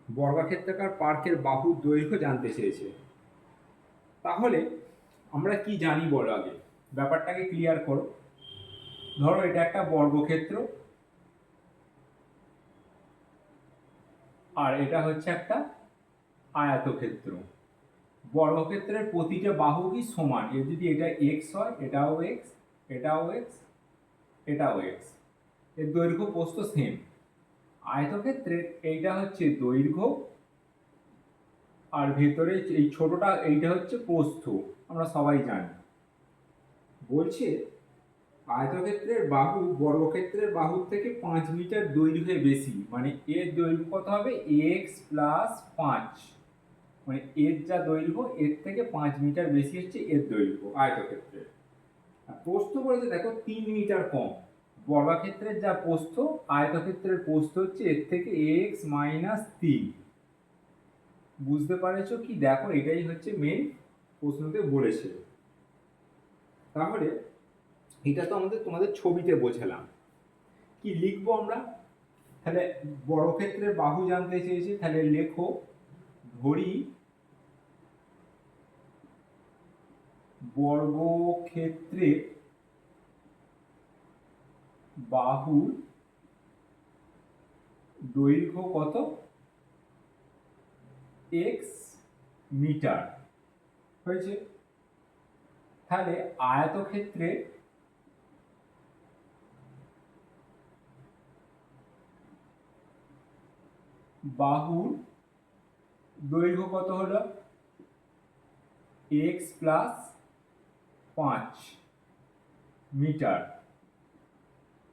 বর্গাক্ষেত্রাকার পার্কের বাহুর দৈর্ঘ্য জানতে চেয়েছে। তাহলে আমরা কি জানি বলো, আগে ব্যাপারটাকে ক্লিয়ার করো। ধরো এটা একটা বর্গক্ষেত্র, আর এটা হচ্ছে একটা আয়তক্ষেত্র। বর্গক্ষেত্রের প্রতিটা বাহু কি সমান? এর যদি এটা এক্স হয়, এটাও এক্স, এটাও এক্স, এটাও এক্স, এর দৈর্ঘ্য প্রস্থ সেম। আয়তক্ষেত্রের এইটা হচ্ছে দৈর্ঘ্য, আর ভেতরে এই ছোটটা এইটা হচ্ছে প্রস্থ, আমরা সবাই জানি। বলছে আয়তক্ষেত্রের বাহু বর্গক্ষেত্রের বাহুর থেকে 5 মিটার দৈর্ঘ্যে বেশি, মানে এর দৈর্ঘ্য কত হবে? এক্স প্লাস 5, মানে এর যা দৈর্ঘ্য এর থেকে 5 মিটার বেশি হচ্ছে এর দৈর্ঘ্য আয়তক্ষেত্রের। আর প্রস্থ বলেছে দেখো 3 মিটার কম। বর্গক্ষেত্রের যা প্রস্থ, আয়তক্ষেত্রের প্রস্থ হচ্ছে এর থেকে এক্স মাইনাস 3। বুঝতে পারছো কি? দেখো এটাই হচ্ছে মেন প্রশ্নতে বলেছে। তাহলে এটা তো আমাদের তোমাদের ছবিতে বোঝালাম। কি লিখবো আমরা? তাহলে বর্গক্ষেত্রের বাহু জানতে চেয়েছি, তাহলে লেখো ধরি বর্গক্ষেত্রের বাহুর দৈর্ঘ্য কত এক্স মিটার হয়েছে। তাহলে আয়তক্ষেত্রে বাহুর দৈর্ঘ্য কত হলো এক্স প্লাস 5 মিটার।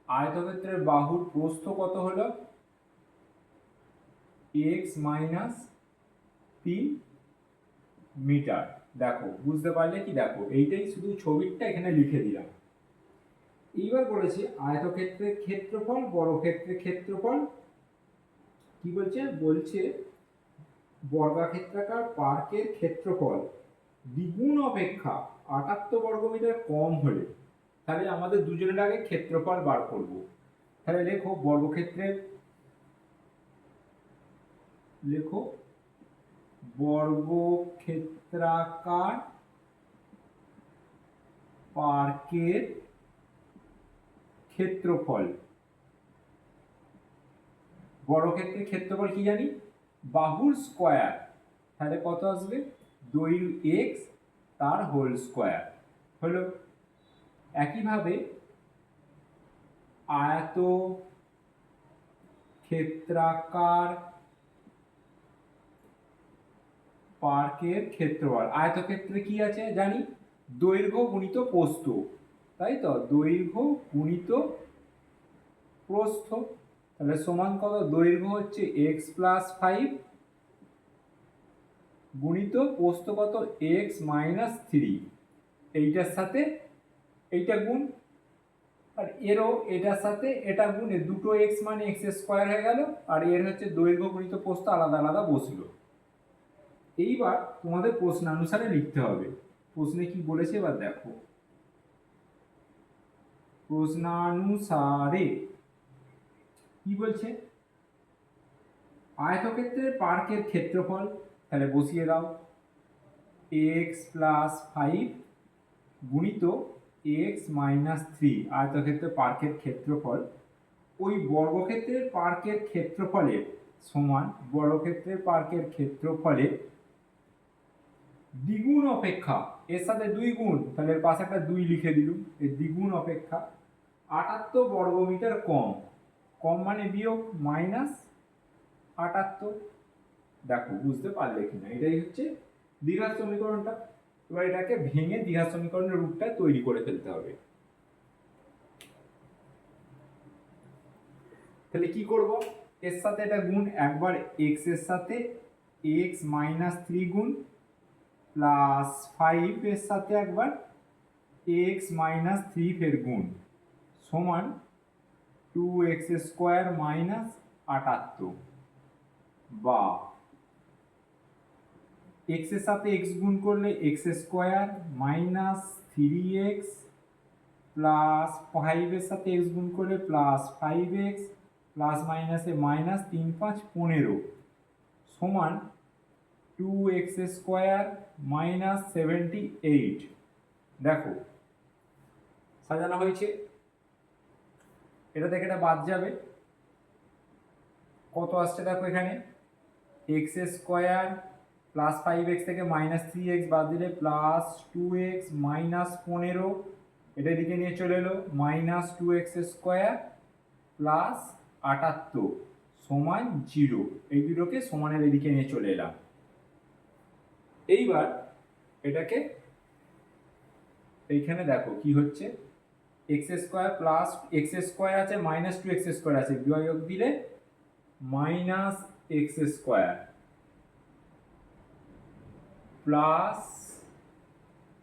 আয়তক্ষেত্রের বাহুর প্রস্থ কত হলো এক্স মাইনাস 3 মিটার। দেখো বুঝতে পারলে কি, দেখো এইটাই শুধু ছবিটা এখানে লিখে দিলাম। এইবার বলেছে আয়তক্ষেত্রের ক্ষেত্রফল বর্গক্ষেত্রের ক্ষেত্রফল কি বলছে, বলছে বর্গাক্ষেত্রাকার পার্কের ক্ষেত্রফল দ্বিগুণ অপেক্ষা 78 বর্গমিটার কম হলে, তাহলে আমাদের দুজনের আগে ক্ষেত্রফল বার করব। তাহলে লেখো বর্গক্ষেত্রের, লেখো বর্গক্ষেত্রাকার পার্কের ক্ষেত্রফল। বর্গক্ষেত্রের ক্ষেত্রফল কি জানি, বাহুর স্কয়ার, তাহলে কত আসবে দৈর্ঘ্য এক্স তার হোল স্কয়ার হলো। একইভাবে আয়ত ক্ষেত্রাকার পার্কের ক্ষেত্রফল, আয়তক্ষেত্রে কি আছে জানি দৈর্ঘ্য গুণিত প্রস্থ, তাই তো দৈর্ঘ্য গুণিত প্রস্থ, তাহলে সমান কত দৈর্ঘ্য হচ্ছে এক্স প্লাস 5 গুণিত প্রস্থ কত এক্স মাইনাস 3, এইটার সাথে এইটা গুণ, আর এরও এটার সাথে এটা গুণে দুটো এক্স মানে এক্স স্কোয়ার হয়ে গেল, আর এর হচ্ছে দৈর্ঘ্য গুণিত প্রস্থ আলাদা আলাদা বসলো। এইবার তোমাদের প্রশ্নানুসারে লিখতে হবে। প্রশ্নে কি বলেছে এবার দেখো, প্রশ্নানুসারে কি বলছে, আয়তক্ষেত্রের পার্কের ক্ষেত্রফল, তাহলে বসিয়ে দাও এক্স প্লাস 5 গুণিত এক্স মাইনাস 3 আয়তক্ষেত্রের পার্কের ক্ষেত্রফল ওই বর্গক্ষেত্রের পার্কের ক্ষেত্রফলের সমান বর্গক্ষেত্রের পার্কের ক্ষেত্রফলের দ্বিগুণ অপেক্ষা, এর সাথে 2 গুণ, তাহলে এর পাশে একটা 2 লিখে দিলুম, এর দ্বিগুণ অপেক্ষা 78 বর্গমিটার কম, কম মানে বিয়োগ মাইনাস 78। দেখো বুঝতে পারলে কিনা, এটাই হচ্ছে দ্বিঘাত সমীকরণটা। এবার এটাকে ভেঙে দ্বিঘাত সমীকরণের রূপটা তৈরি করে ফেলতে হবে। তাহলে কি করব, এর সাথে এটা গুণ, একবার এক্স এর সাথে এক্স মাইনাস 3 গুণ প্লাস 5 এর সাথে একবার এক্স মাইনাস 3 ফের গুণ সমান 2x স্কোয়ার মাইনাস 78, বা এক্স এর সাথে এক্স গুণ করলে x square minus 3x plus 5 এর সাথে এক্স গুণ করলে প্লাস 5x প্লাস মাইনাসে মাইনাস 3 5 15 সমান 2x স্কোয়ার মাইনাস 78। দেখো সাজানো হয়েছে, এটা থেকে এটা বাদ যাবে, কত আসছে দেখো এখানে এক্স স্কোয়ার প্লাস 5x থেকে মাইনাস 3x বাদ দিলে প্লাস 2x মাইনাস 15, এটা দিকে নিয়ে চলে এলো মাইনাস 2x স্কোয়ার প্লাস 78 সমান 0, এই দুটোকে সমানের এদিকে নিয়ে চলে এলাম। এইবার এটাকে এইখানে দেখো কি হচ্ছে, x square plus x square আছে মাইনাস 2x স্কোয়ার আছে, বিয়োগ দিলে minus x square plus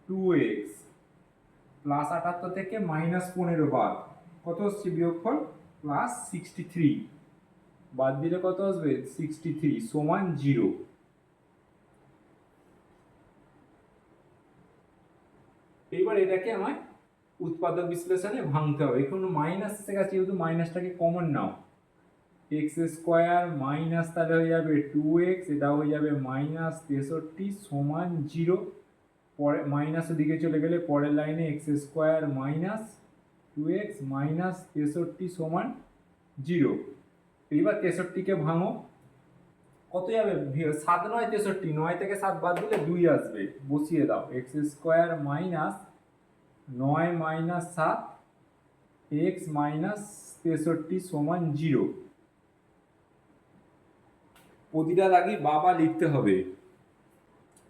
2x plus 78 থেকে মাইনাস 15 বাদ কত হচ্ছে বিয়োগফল প্লাস 63, বাদ দিলে কত আসবে 63 সমান 0। এইবার এটাকে আমায় উৎপাদক বিশ্লেষণে ভাঙতে হবে। এখন মাইনাস এসে গেছে, যেহেতু মাইনাসটাকে কমন নাও, এক্স স্কোয়ার মাইনাস তাহলে হয়ে যাবে 2x, এটা হয়ে যাবে মাইনাস 63 সমান 0। পরে মাইনাসের দিকে চলে গেলে পরের লাইনে x square minus 2x minus 63 সমান 0। এইবার 63কে ভাঙো, কত যাবে? 7 9 63, 9 থেকে 7 বাদ দিলে 2 আসবে, বসিয়ে দাও। X square minus 9 minus 7 x minus 63 সমান 0। প্রতিটা দাগই বাবা লিখতে হবে।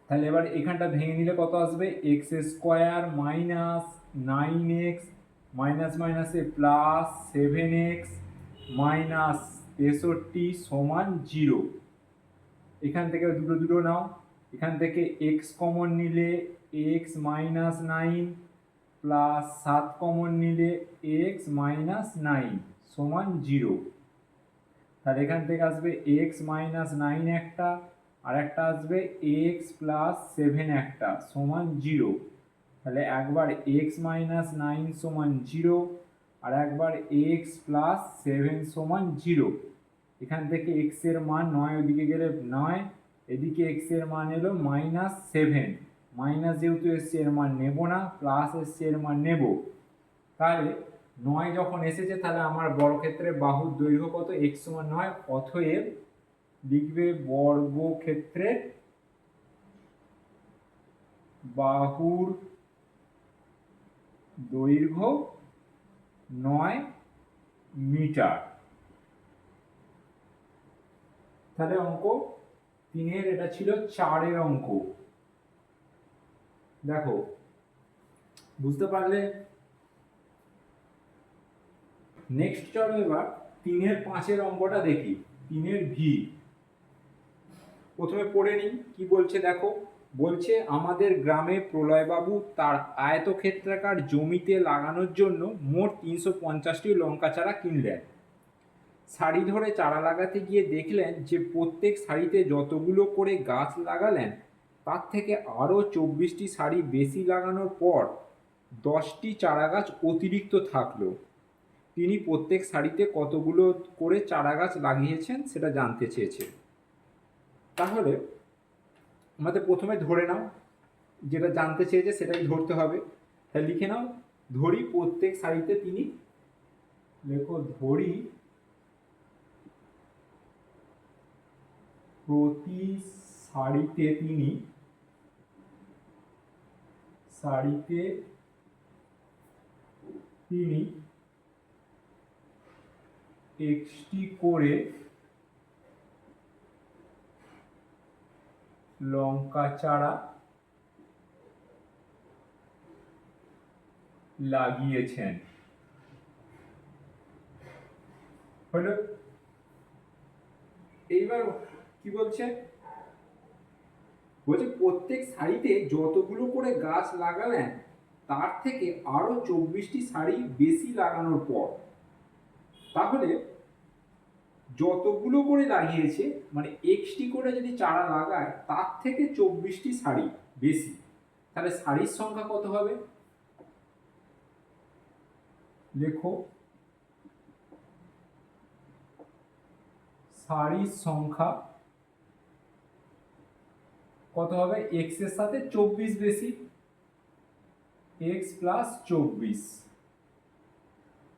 তাহলে এবার এখানটা ভেঙে নিলে কত আসবে? X square minus 9x minus মাইনাসে প্লাস 7x মাইনাস 63 সমান 0। এখান থেকে দুটো দুটো নাও, এখান থেকে x কমন নিলে x মাইনাস 9 প্লাস 7 কমন নিলে x মাইনাস 9 সমান 0। তাহলে এখান থেকে আসবে x মাইনাস 9 একটা, আর একটা আসবে x প্লাস 7 একটা সমান 0। তাহলে একবার x মাইনাস 9 সমান 0, আর একবার x প্লাস 7 সমান 0। এখান থেকে x এর মান 9 ওদিকে গেলে 9, এদিকে x এর মান এলো মাইনাস 7। মাইনাস যেহেতু এসছে এর মান নেব না, প্লাস এসছে এর মান নেব। তাহলে 9 যখন এসেছে তাহলে আমার বর্গক্ষেত্রের বাহুর দৈর্ঘ্য কত? x সমান 9। অতএব লিখবে বর্গক্ষেত্রের বাহুর দৈর্ঘ্য 9 মিটার। তাহলে অঙ্ক 3-এর এটা ছিল 4-এর অঙ্ক। দেখো, বুঝতে পারলে? নেক্সট চলো এবার 3-এর 5-এর অঙ্কটা দেখি। 3-এর ভি প্রথমে পড়ে নিই, কি বলছে দেখো। বলছে আমাদের গ্রামে প্রলয়বাবু তার আয়তক্ষেত্রাকার জমিতে লাগানোর জন্য মোট 350টি লঙ্কা চারা কিনলেন। সারি ধরে চারা লাগাতে গিয়ে দেখলেন যে প্রত্যেক সারিতে যতগুলো করে গাছ লাগালেন তার থেকে আরও 24টি সারি বেশি লাগানোর পর 10টি চারা গাছ অতিরিক্ত থাকলো। তিনি প্রত্যেক সারিতে কতগুলো করে চারা গাছ লাগিয়েছেন সেটা জানতে চেয়েছে। তাহলে আমাদের প্রথমে ধরে নাও, যেটা জানতে চেয়েছে সেটাই ধরতে হবে। তাহলে লিখে নাও, ধরি প্রত্যেক সারিতে তিনি, লেখো ধরি প্রতি সারিতে তিনি একটি করে লঙ্কা চারা লাগিয়েছেন। হলো? এইবার কি বলছে? বলছে প্রত্যেক সারিতে যতগুলো করে গাছ লাগালেন তার থেকে আরো 24টি সারি বেশি লাগানোর পর, তাহলে যতগুলো করে লাগিয়েছে মানে এক্সটি করে যদি চারা লাগায় তার থেকে 24টি সারি বেশি, তাহলে সারির সংখ্যা কত হবে? লেখো সারির সংখ্যা কত হবে? এক্স এর সাথে 24 বেশি, এক্স প্লাস 24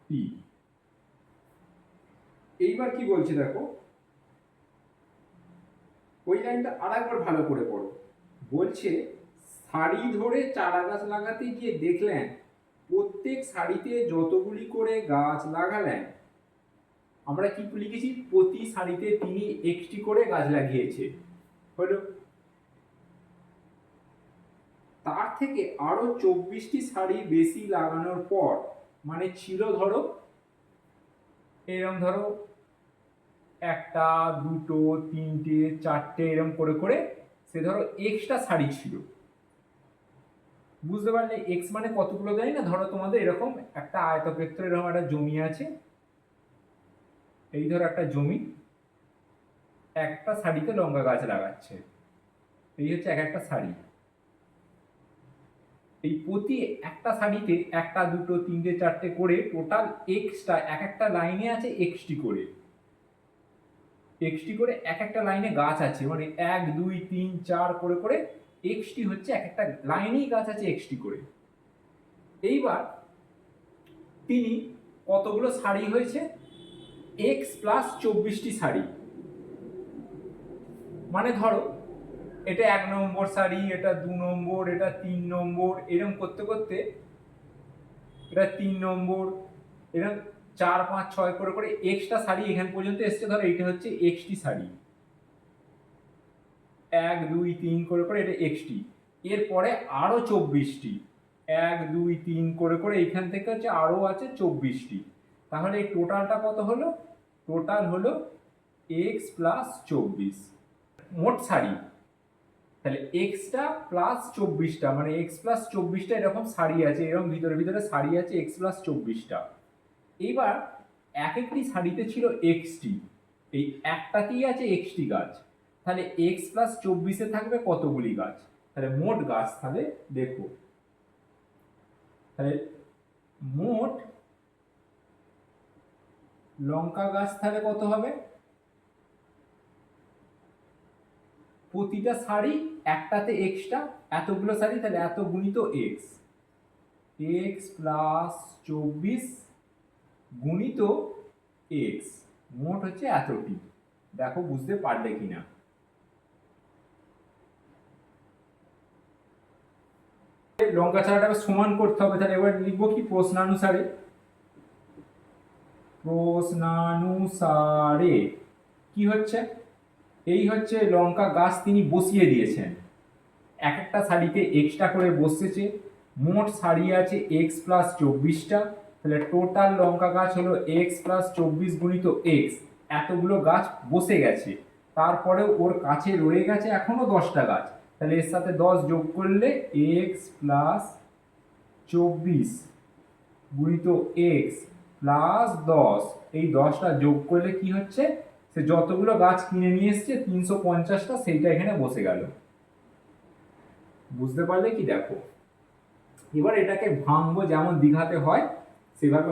পি। এইবার কি বলছে দেখো, ওই লাইনটা আরেকবার ভালো করে পড়ো। বলছে সারি ধরে চারা গাছ লাগাতে গিয়ে দেখলেন প্রত্যেক সারিতে যতগুলি করে গাছ লাগালেন, আমরা কি লিখেছি? প্রতি সারিতে তিনি একটি করে গাছ লাগিয়েছে। হলো? তার থেকে আরো 24টি সারি বেশি লাগানোর পর, মানে ছিল ধরো এরকম, ধরো একটা দুটো তিনটে চারটে এরকম করে করে সে ধরো এক্সট্রা সারি ছিল। বুঝতে পারলে? এক্স মানে কতগুলো দেয় না? ধরো তোমাদের এরকম একটা আয়তক্ষেত্র, এরকম একটা জমি আছে, এই ধরো একটা জমি, একটা সারিতে লঙ্কা গাছ লাগাচ্ছে, এই হচ্ছে এক একটা সারি। এই প্রতি একটা সারিতে একটা দুটো তিনটে চারটে করে টোটাল এক্সট্রা এক একটা লাইনে আছে এক্সটি করে এক একটা লাইনে গাছ আছে, মানে 1 2 3 4 করে করে এক্সটি হচ্ছে এক একটা লাইনেই গাছ আছে এক্সটি করে। এইবার তিনি কতগুলো শাড়ি হয়েছে, এক্স প্লাস 24টি শাড়ি। মানে ধরো এটা 1 নম্বর শাড়ি, এটা 2 নম্বর, এটা 3 নম্বর, এরকম করতে করতে এটা 3 নম্বর, এরকম 4 5 6 করে করে এক্সটা শাড়ি এখান পর্যন্ত এসছে। ধরো এইটা হচ্ছে এক্সটি শাড়ি, 1 2 3 করে করে এটা এক্সটি। এরপরে আরো 24টি, 1 2 3 করে করে এইখান থেকে হচ্ছে আরো আছে 24টি। তাহলে এই টোটালটা কত হলো? টোটাল হলো এক্স প্লাস 24, মোট শাড়ি। তাহলে এক্সটা প্লাস 24টা, মানে এক্স প্লাস 24টা এরকম শাড়ি আছে, এরকম ভিতরে ভিতরে শাড়ি আছে এক্স প্লাস 24টা। এইবার এক একটি শাড়িতে ছিল এক্সটি, এই একটাতেই আছে এক্সটি গাছ। তাহলে এক্স প্লাস 24-এ থাকবে কতগুলি গাছ? তাহলে মোট গাছ তাহলে দেখো, তাহলে মোট লঙ্কা গাছ তাহলে কত হবে? প্রতিটা শাড়ি একটাতে এক্সটা, এতগুলো শাড়ি, তাহলে এত গুণিত এক্স, এক্স প্লাস 24 গুণিত এক্স, মোট হচ্ছে এতটি। দেখো বুঝতে পারলে কিনা। লঙ্কা ছাড়াটাকে সমান করতে হবে, তাহলে এবার লিখবো কি প্রশ্নানুসারে। প্রশ্নানুসারে কি হচ্ছে, এই হচ্ছে লঙ্কা গাছ তিনি বসিয়ে দিয়েছেন, এক একটা শাড়িতে এক্সটা করে বসেছে। মোট শাড়ি আছে এক্স প্লাস 24টা, তাহলে টোটাল লঙ্কা গাছ হলো এক্স প্লাস 24 গুণিত এক্স। এতগুলো গাছ বসে গেছে, তারপরেও ওর কাছে রয়ে গেছে এখনো 10টা গাছ। তাহলে এর সাথে 10 যোগ করলে এক্স প্লাস 24 গুণিত এক্স প্লাস 10, এই 10টা যোগ করলে কি হচ্ছে, সে যতগুলো গাছ কিনে নিয়ে এসছে 350টা, সেইটা এখানে বসে গেল। বুঝতে পারলে কি? দেখো এবার এটাকে ভাঙবো, যেমন দীঘাতে হয় সেভাবে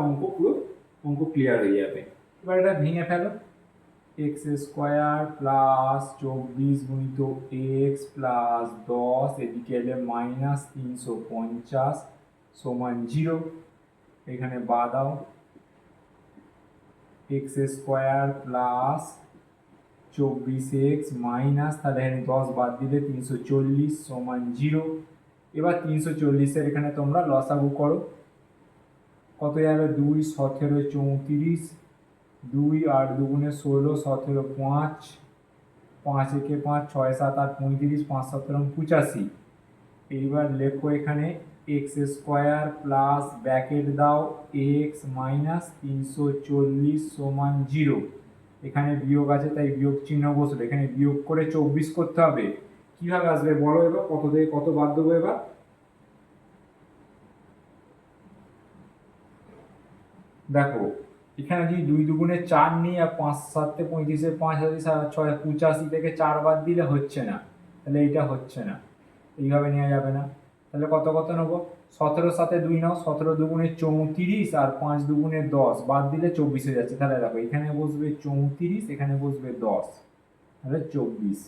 অঙ্ক ক্লিয়ার হয়ে যাবে। এবার এটা ভেঙে ফেলো, এক্স স্কোয়ার প্লাস 24 গুণিত এক্স প্লাস 10, এদিকে এলে মাইনাস 350 সমান 0, এখানে বাদ দাও। X square plus 24x minus, তাহলে এখানে 10 বাদ দিলে 340 সমান 0। এবার 340-এর এখানে তোমরা লসাগু করো, কত যাবে? 2 17 34, 2 8 2 16, 17 5, 5 1 5, 6 7 8 35, 5 17 85। এইবার লেখো এখানে এক্স স্কোয়ার প্লাস ব্র্যাকেট দাও এক্স মাইনাস 340 সমান 0। এখানে বিয়োগ আছে তাই বিয়োগ চিহ্ন বসলো, এখানে বিয়োগ করে 24 করতে হবে। কিভাবে আসবে বলো এবার, কত থেকে কত বাদ দেবো? এবার দেখো এখানে যদি 2 2 4 নিই আর 5 7 35, 5 6 85 থেকে 4 বাদ দিলে হচ্ছে না, তাহলে এইটা হচ্ছে না, এইভাবে নেওয়া যাবে না। তাহলে কত কত নেবো? 17 সাথে 2 নাও, 17 2 34 আর 5 2 10, বাদ দিলে 24 হয়ে যাচ্ছে। তাহলে দেখো এখানে বসবে 34, এখানে বসবে 10, তাহলে 24।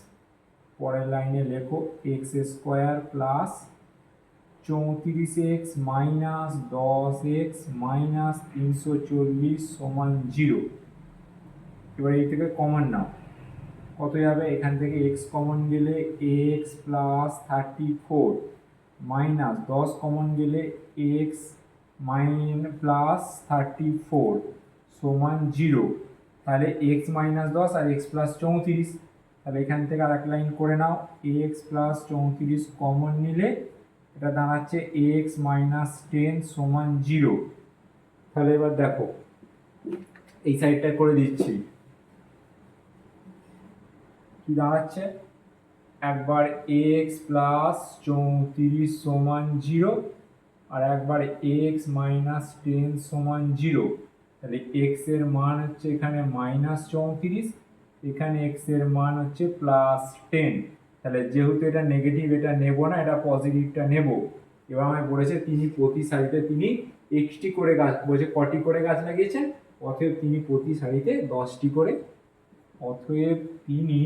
পরের লাইনে লেখো x square plus 34x minus 10x minus 340 সমান 0। এবার এই থেকে কমন নাও, কত যাবে? এখান থেকে x কমন গেলে x প্লাস 34 মাইনাস 10 কমন গেলে x প্লাস 34 সমান 0। তাহলে x মাইনাস 10 আর x প্লাস 34, তাহলে এখান থেকে আর এক লাইন করে নাও, x প্লাস 34 কমন নিলে এটা দাঁড়াচ্ছে x মাইনাস 10 সমান 0। তাহলে এবার দেখো এই সাইডটা করে দিচ্ছি, কি দাঁড়াচ্ছে? একবার x প্লাস 34 সমান 0 আর একবার x মাইনাস 10 সমান 0। তাহলে x এর মান হচ্ছে এখানে মাইনাস 34, এখানে x এর মান হচ্ছে প্লাস 10। তাহলে যেহেতু এটা নেগেটিভ, এটা নেব না, এটা পজিটিভটা নেব। এবার আমায় বলেছে তিনি প্রতি সারিতে তিনি এক্সটি করে গাছ, বলছে কটি করে গাছ লাগিয়েছেন, অতএব তিনি প্রতি সারিতে 10টি করে, অতএব তিনি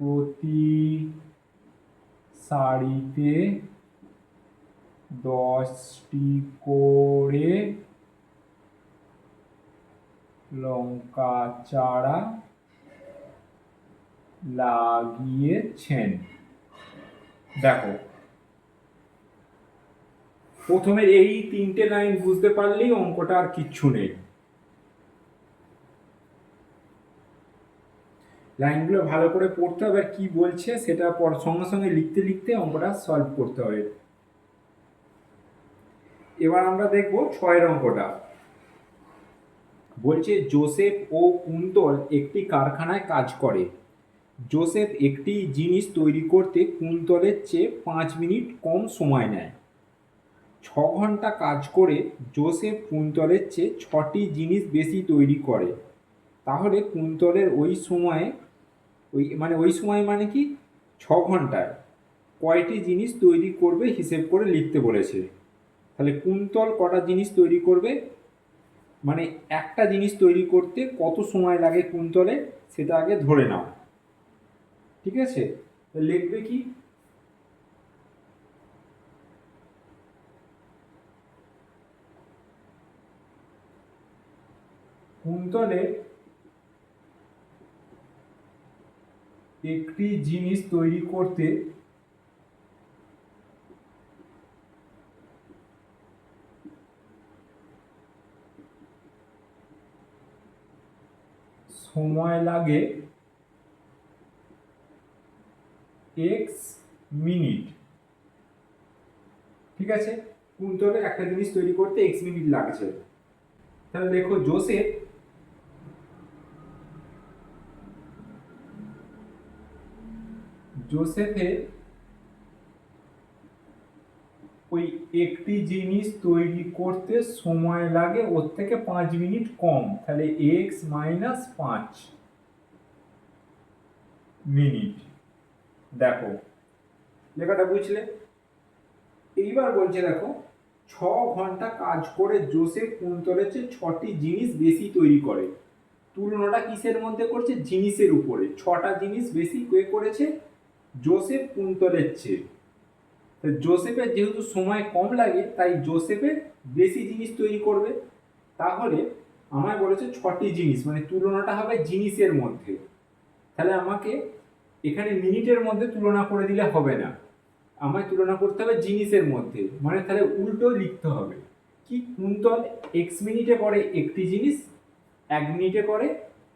প্রতি সারিতে 10টি করে লঙ্কা চারা লাগিয়েছেন। দেখো প্রথমে এই 3টে লাইন বুঝতে পারলেই অঙ্কটা আর কিচ্ছু নেই। লাইনগুলো ভালো করে পড়তে হবে, আর কি বলছে সেটা সঙ্গে সঙ্গে লিখতে লিখতে অঙ্কটা সলভ করতে হবে। এবার আমরা দেখব 6 অঙ্কটা। বলছে জোসেফ ও কুন্তল একটি কারখানায় কাজ করে। জোসেফ একটি জিনিস তৈরি করতে কুন্তলের চেয়ে 5 মিনিট কম সময় নেয়। 6 ঘন্টা কাজ করে জোসেফ কুন্তলের চেয়ে 6টি জিনিস বেশি তৈরি করে। তাহলে কুন্তলের ওই সময় মানে কি 6 ঘন্টায় কয়টি জিনিস তৈরি করবে হিসেব করে লিখতে বলেছে। তাহলে কুন্তল কটা জিনিস তৈরি করবে, মানে একটা জিনিস তৈরি করতে কত সময় লাগে কুন্তলে সেটা আগে ধরে নাও। ঠিক আছে, লিখবে কি, কুন্তলে একটি জিনিস তৈরি করতে সময় লাগে x মিনিট। ঠিক আছে, কুন্তলে একটা জিনিস তৈরি করতে x মিনিট লাগছে। তাহলে দেখো জোসেফের ওই একটি জিনিস তৈরি করতে সময় লাগে ওর থেকে 5 মিনিট কম, তাহলে x মাইনাস 5 মিনিট। দেখো লেখাটা বুঝলে। এইবার বলছে দেখো 6 ঘন্টা কাজ করে জোসেফ কুন্তলের চেয়ে 6টি জিনিস বেশি তৈরি করে। তুলনাটা কিসের মধ্যে করছে, জিনিসের উপরে। 6টা জিনিস বেশি কে করেছে, জোসেফ কুন্তলের চেয়ে। জোসেফের যেহেতু সময় কম লাগে তাই জোসেফের বেশি জিনিস তৈরি করবে। তাহলে আমায় বলেছে 6টি জিনিস, মানে তুলনাটা হবে জিনিসের মধ্যে। তাহলে আমাকে এখানে মিনিটের মধ্যে তুলনা করে দিলে হবে না, আমায় তুলনা করতে হবে জিনিসের মধ্যে, মানে তাহলে উল্টো লিখতে হবে কি, কুন্তল x মিনিটে করে একটি জিনিস, 1 মিনিটে করে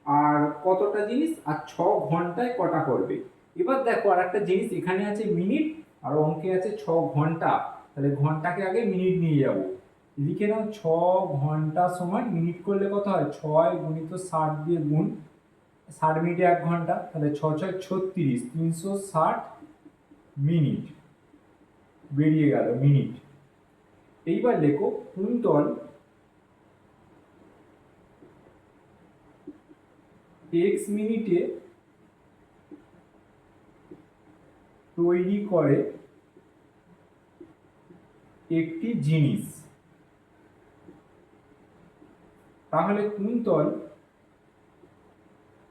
আর কতটা জিনিস, আর 6 ঘন্টায় কটা করবে। এবার দেখো আর একটা জিনিস, এখানে আছে মিনিট আর অঙ্কে আছে 6 ঘন্টা, তাহলে ঘন্টাকে আগে মিনিট নিয়ে যাব, লিখে নাও 6 ঘন্টা সমান মিনিট করলে কত হয়, 6 গুণিত 60 দিয়ে গুণ, 60 মিনিটে 1 ঘন্টা, তাহলে 6 6 36, 360 মিনিট বেরিয়ে গেল মিনিট। এইবার লেখো কুন্তল x মিনিটে তৈরি করে একটি জিনিস। তাহলে কুন্তল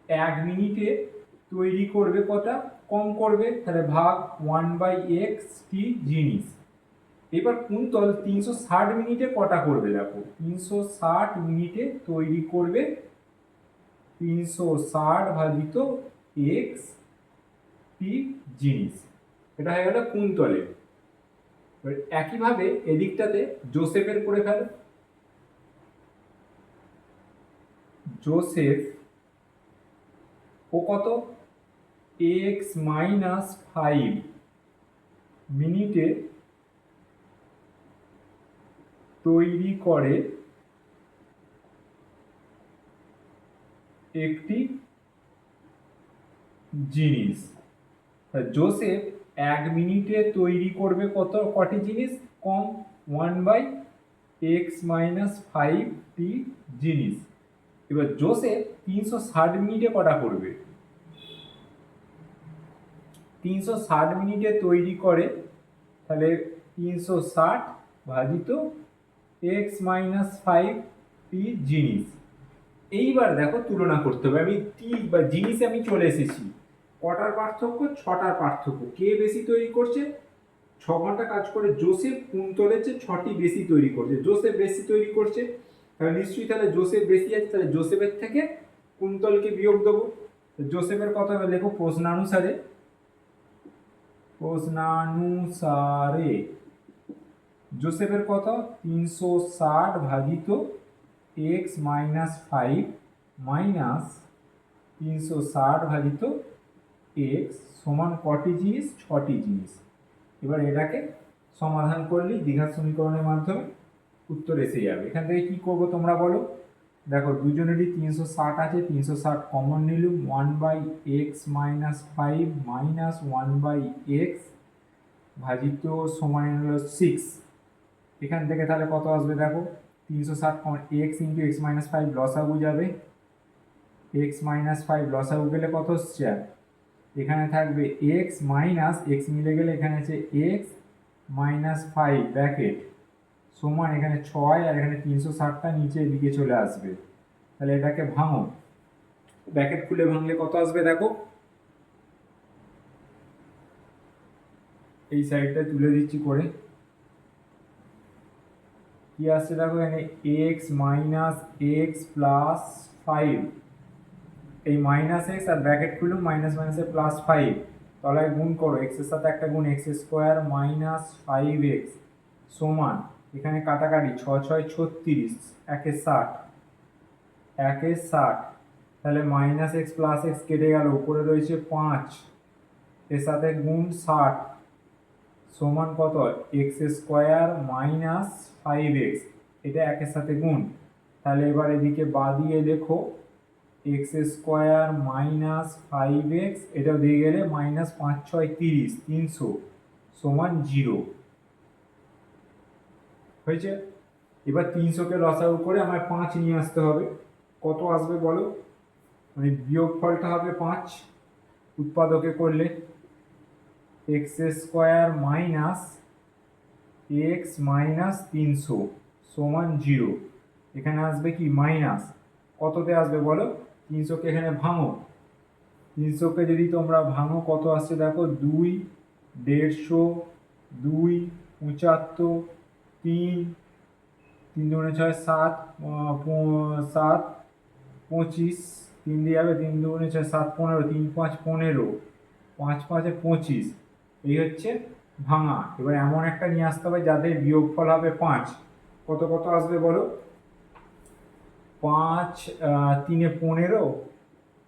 1 মিনিটে তৈরি করবে কটা, কম করবে, তাহলে ভাগ 1/x টি জিনিস। এবার কুন্তল 360 মিনিটে কটা করবে, দেখো 360 মিনিটে তৈরি করবে 360 ভাজিত x টি জিনিস। এটা হয়ে গেল কুন্তলের। একইভাবে এদিকটাতে জোসেফের করে ফেলো। জোসেফ ও কত, x মাইনাস 5 মিনিটে তৈরি করে একটি জিনিস। জোসেফ 1 মিনিটে তৈরি করবে কটি জিনিস, কম, 1/x মাইনাস 5 টি জিনিস। এবার জোসেফ 360 মিনিটে কটা করবে, 360 মিনিটে তৈরি করে, তাহলে 360 ভাজিত x মাইনাস 5 টি জিনিস। এইবার দেখো তুলনা করতে হবে, আমি টি বা জিনিসে আমি চলে এসেছি, কটার পার্থক্য, 6টার পার্থক্য, কে বেশি তৈরি করছে, ঘন্টা কাজ করে জোসেফ কুন্তলের চেয়ে 6টি বেশি তৈরি করছে। জোসেফ বেশি তৈরি করছে, তাহলে নিশ্চয়ই তাহলে জোসেফ বেশি আছে, তাহলে জোসেফের থেকে কুন্তলকে বিয়োগ দেবো। জোসেফের কত হবে লেখো প্রশ্নানুসারে। জোসেফের কত 360 ভাজিত x মাইনাস 5 মাইনাস 360 ভাজিত x সমান কটি জিনিস, 6টি জিনিস। এবার এটাকে সমাধান করলেই দ্বিঘাত সমীকরণের মাধ্যমে উত্তর এসে যাবে। এখান থেকে কি করবো তোমরা বলো? দেখো দুজনেরই 360 আছে, 360 কমন নিলাম, 1/x মাইনাস 5 মাইনাস 1/x ভাজিত সমান হলো 6। এখান থেকে তাহলে কত আসবে দেখো, 360 x ইন্টু এক্স মাইনাস 5 লসাগু যাবে, x মাইনাস 5 লসাগু গেলে কত হচ্ছে, এখানে থাকবে x মাইনাস x মিলে গেলে এখানে আছে x মাইনাস 5 ব্র্যাকেট সমান এখানে 6 আর এখানে 360টা নিচে এদিকে চলে আসবে। তাহলে এটাকে ভাঙো, ব্র্যাকেট খুলে ভাঙলে কত আসবে দেখো, এই সাইডটা তুলে দিচ্ছি করে, কি আসছে দেখো এখানে x মাইনাস x প্লাস 5, এই মাইনাস এক্স আর ব্র্যাকেট খুলুন মাইনাস মাইনাসে প্লাস 5, তলায় গুণ করো x এর সাথে একটা গুণ x স্কোয়ার মাইনাস 5x সমান এখানে কাটাকাটি 6 6 36, 1 এ 60, 1 এ 60, তাহলে মাইনাস এক্স প্লাস এক্স কেটে গেল, উপরে রয়েছে 5 এর সাথে গুণ 60 সমান কত এক্স স্কোয়ার মাইনাস 5x, এটা 1 এর সাথে গুণ। তাহলে এবার এদিকে বাদিয়ে দেখো এক্স স্কোয়ার মাইনাস 5x, এটাও দিয়ে গেলে মাইনাস 5 6 30, 300 সমান 0 হয়েছে। এবার 300কে লসাগু করে আমার 5 নিয়ে আসতে হবে, কত আসবে বলো, মানে বিয়োগফলটা হবে 5, উৎপাদকে করলে x square minus x minus 300 সমান 0, এখানে আসবে কি মাইনাস, কততে আসবে বলো, 300কে এখানে ভাঙো, 300কে যদি তোমরা ভাঙো কত আসছে দেখো 2 150 2 75 3 3 2 6 7 7 25, 3 দিয়ে যাবে, 3 2 6 7 15, 3 5 15, 5 5 25, এই হচ্ছে ভাঙা। এবার এমন একটা নিয়ে আসতে হবে যাদের বিয়োগফল হবে 5, কত কত আসবে বলো, 5 3 এ 15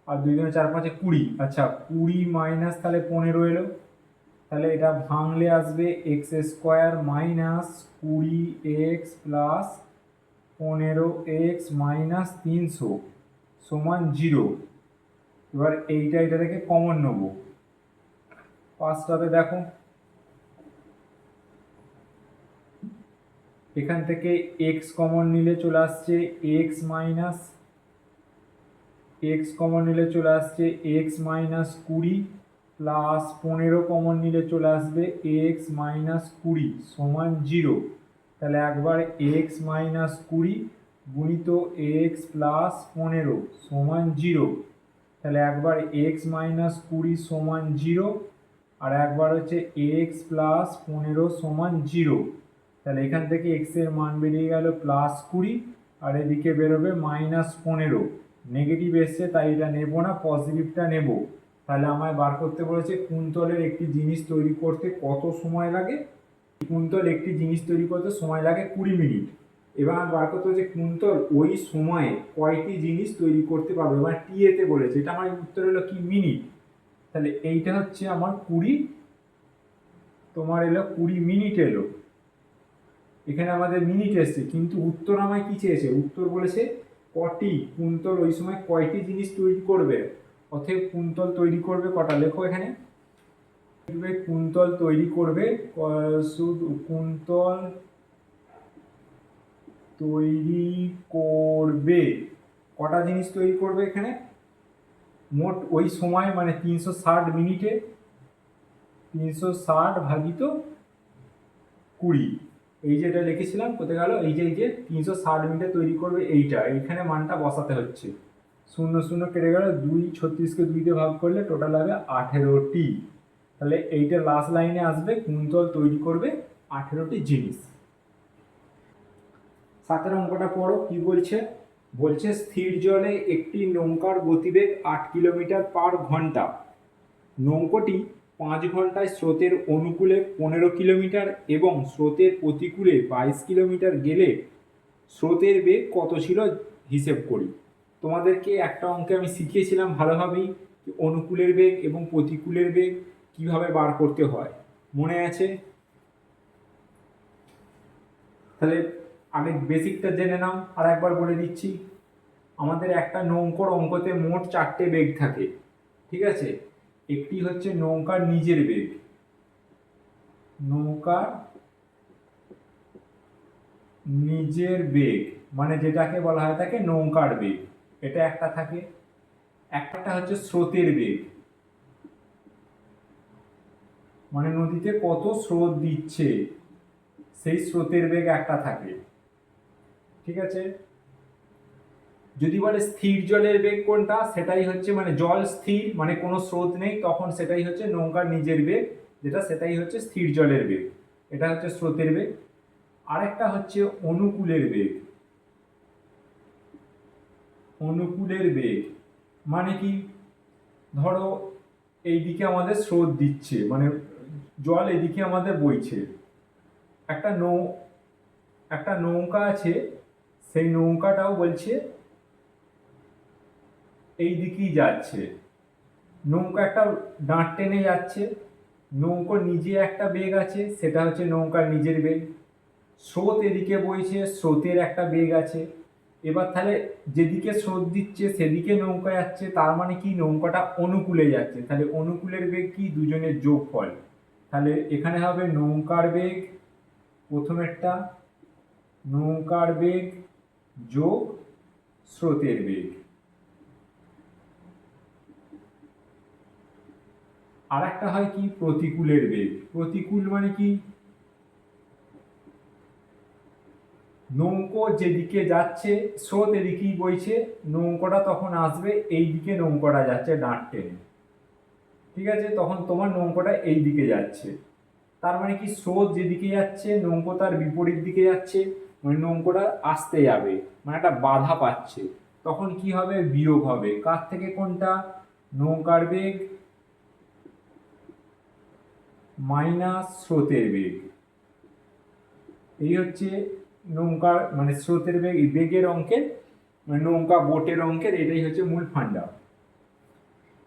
আর 2 2 4 5 20, আচ্ছা 20 মাইনাস তাহলে 15 এলো, তাহলে এটা ভাঙলে আসবে x square minus 20x plus 15x minus 300 সমান 0। এবার এটা থেকে কমন নেব, পাঁচটাতে দেখো এখান থেকে x কমন নিলে চলে আসছে x মাইনাস, x কমন নিলে চলে আসছে x মাইনাস 20 প্লাস 15 কমন নিলে চলে আসবে x মাইনাস 20 সমান 0। তাহলে একবার x মাইনাস 20 গুণিত x প্লাস 15 সমান 0, তাহলে একবার x মাইনাস 20 সমান 0 আর একবার হচ্ছে x প্লাস 15 সমান 0। তাহলে এখান থেকে x এর মান বেরিয়ে গেল প্লাস 20 আর এদিকে বেরোবে মাইনাস 15, নেগেটিভ এসছে তাই এটা নেব না, পজিটিভটা নেব। তাহলে আমায় বার করতে বলেছে কুন্তলের একটি জিনিস তৈরি করতে কত সময় লাগে, কুন্তল একটি জিনিস তৈরি করতে সময় লাগে 20 মিনিট। এবার বার করতে হচ্ছে কুন্তল ওই সময়ে কয়টি জিনিস তৈরি করতে পারবে, এবার টি এতে বলেছে, এটা আমার উত্তর হলো কি মিনিট, তাহলে এইটা হচ্ছে আমার 20, তোমার এলো 20 মিনিট এলো, এখানে আমাদের মিনিট এসছে কিন্তু উত্তর আমায় কি চেয়েছে, উত্তর বলেছে কটি, কুন্তল ওই সময় কয়টি জিনিস তৈরি করবে, অতএব কুন্তল তৈরি করবে কটা, লেখো এখানে কুন্তল তৈরি করবে, শুধু কুন্তল তৈরি করবে কটা জিনিস তৈরি করবে, এখানে মোট ওই সময় মানে 360 মিনিটে 360 ভাজিত 20, এই যেটা লিখেছিলাম কোথায় গেল, এই যে 360 মিনিটে তৈরি করবে, এইখানে মানটা বসাতে হচ্ছে, 0 0 কেটে গেল, 2 36কে 2 দিয়ে ভাগ করলে টোটাল হবে 18টি। তাহলে এইটা লাস্ট লাইনে আসবে, কুন্তল তৈরি করবে 18টি জিনিস। 7 অঙ্কটা পড়ো, কি বলছে? বলছে স্থির জলে একটি নৌকার গতিবেগ 8 কিলোমিটার পার ঘন্টা। নৌকোটি 5 ঘন্টায় স্রোতের অনুকূলে 15 কিলোমিটার এবং স্রোতের প্রতিকূলে 22 কিলোমিটার গেলে স্রোতের বেগ কত ছিল হিসেব করি। তোমাদেরকে একটা অঙ্কে আমি শিখিয়েছিলাম ভালোভাবেই অনুকূলের বেগ এবং প্রতিকূলের বেগ কিভাবে বার করতে হয়, মনে আছে? তাহলে আগে বেসিকটা জেনে নাও, আর একবার বলে দিচ্ছি। আমাদের একটা নৌকোর অঙ্কতে মোট 4টে বেগ থাকে, ঠিক আছে? একটি হচ্ছে নৌকার নিজের বেগ, নৌকার নিজের বেগ মানে যেটাকে বলা হয় থাকে নৌকার বেগ, এটা একটা থাকে। একটা হচ্ছে স্রোতের বেগ, মানে নদীতে কত স্রোত দিচ্ছে সেই স্রোতের বেগ একটা থাকে, ঠিক আছে? যদি বলে স্থির জলের বেগ কোনটা, সেটাই হচ্ছে মানে জল স্থির মানে কোনো স্রোত নেই, তখন সেটাই হচ্ছে নৌকার নিজের বেগ, যেটা সেটাই হচ্ছে স্থির জলের বেগ, এটা হচ্ছে স্রোতের বেগ। আরেকটা হচ্ছে অনুকূলের বেগ। অনুকূলের বেগ মানে কি, ধরো এইদিকে আমাদের স্রোত দিচ্ছে মানে জল এদিকে আমাদের বইছে, একটা একটা নৌকা আছে, সেই নৌকাটাও বলছে এই দিকেই যাচ্ছে, নৌকা একটা ডাঁট টেনে যাচ্ছে, নৌকোর নিজে একটা বেগ আছে, সেটা হচ্ছে নৌকার নিজের বেগ। স্রোত এদিকে বইছে, স্রোতের একটা বেগ আছে। এবার তাহলে যেদিকে স্রোত দিচ্ছে সেদিকে নৌকা যাচ্ছে, তার মানে কি নৌকাটা অনুকূলে যাচ্ছে, তাহলে অনুকূলের বেগ কি, দুজনের যোগফল। তাহলে এখানে হবে নৌকার বেগ, প্রথমেরটা নৌকার বেগ যোগ স্রোতের বেগ। আর একটা হয় কি প্রতিকূলের বেগ। প্রতিকূল মানে কি, নৌকো যেদিকে যাচ্ছে স্রোত এদিকেই বইছে, নৌকোটা তখন আসবে এই দিকে, নৌকোটা যাচ্ছে ডাঁট টেনে, ঠিক আছে? তখন তোমার নৌকোটা এই দিকে যাচ্ছে, তার মানে কি স্রোত যেদিকে যাচ্ছে নৌকো তার বিপরীত দিকে যাচ্ছে, মানে নৌকোটা আসতে যাবে, মানে একটা বাধা পাচ্ছে, তখন কি হবে, বিয়োগ হবে। কার থেকে কোনটা, নৌকার বেগ মাইনাস স্রোতের বেগ। এই হচ্ছে নৌকার মানে স্রোতের বেগ, বেগের অঙ্কের মানে নৌকা বোটের অঙ্কের এটাই হচ্ছে মূল ফান্ডা।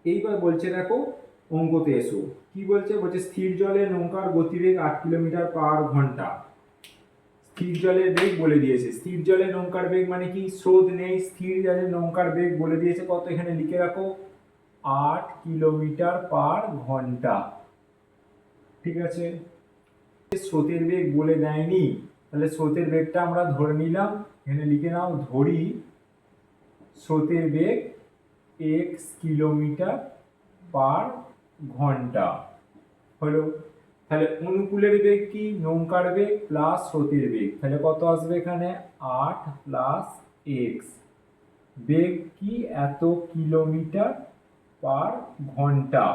এইবার বলছে দেখো অঙ্কতে এসো, কি বলছে? বলছে স্থির জলে নৌকার গতিবেগ 8 কিলোমিটার পার ঘন্টা। স্থির জলের বেগ বলে দিয়েছে, স্থির জলে নৌকার বেগ মানে কি, স্রোত নেই, স্থির জলে নৌকার বেগ বলে দিয়েছে কত, এখানে লিখে রাখো 8 কিলোমিটার পার ঘন্টা, ঠিক আছে? স্রোতের বেগ বলে দেয়নি, তাহলে স্রোতের বেগটা আমরা ধরে নিলাম, এখানে লিখে নাও, ধরি স্রোতের বেগ x কিলোমিটার পার ঘন্টা হলো। তাহলে অনুকূলের বেগ কি, নৌকার বেগ প্লাস স্রোতের বেগ, তাহলে কত আসবে এখানে 8 প্লাস x, বেগ কি এত কিলোমিটার পার ঘন্টা।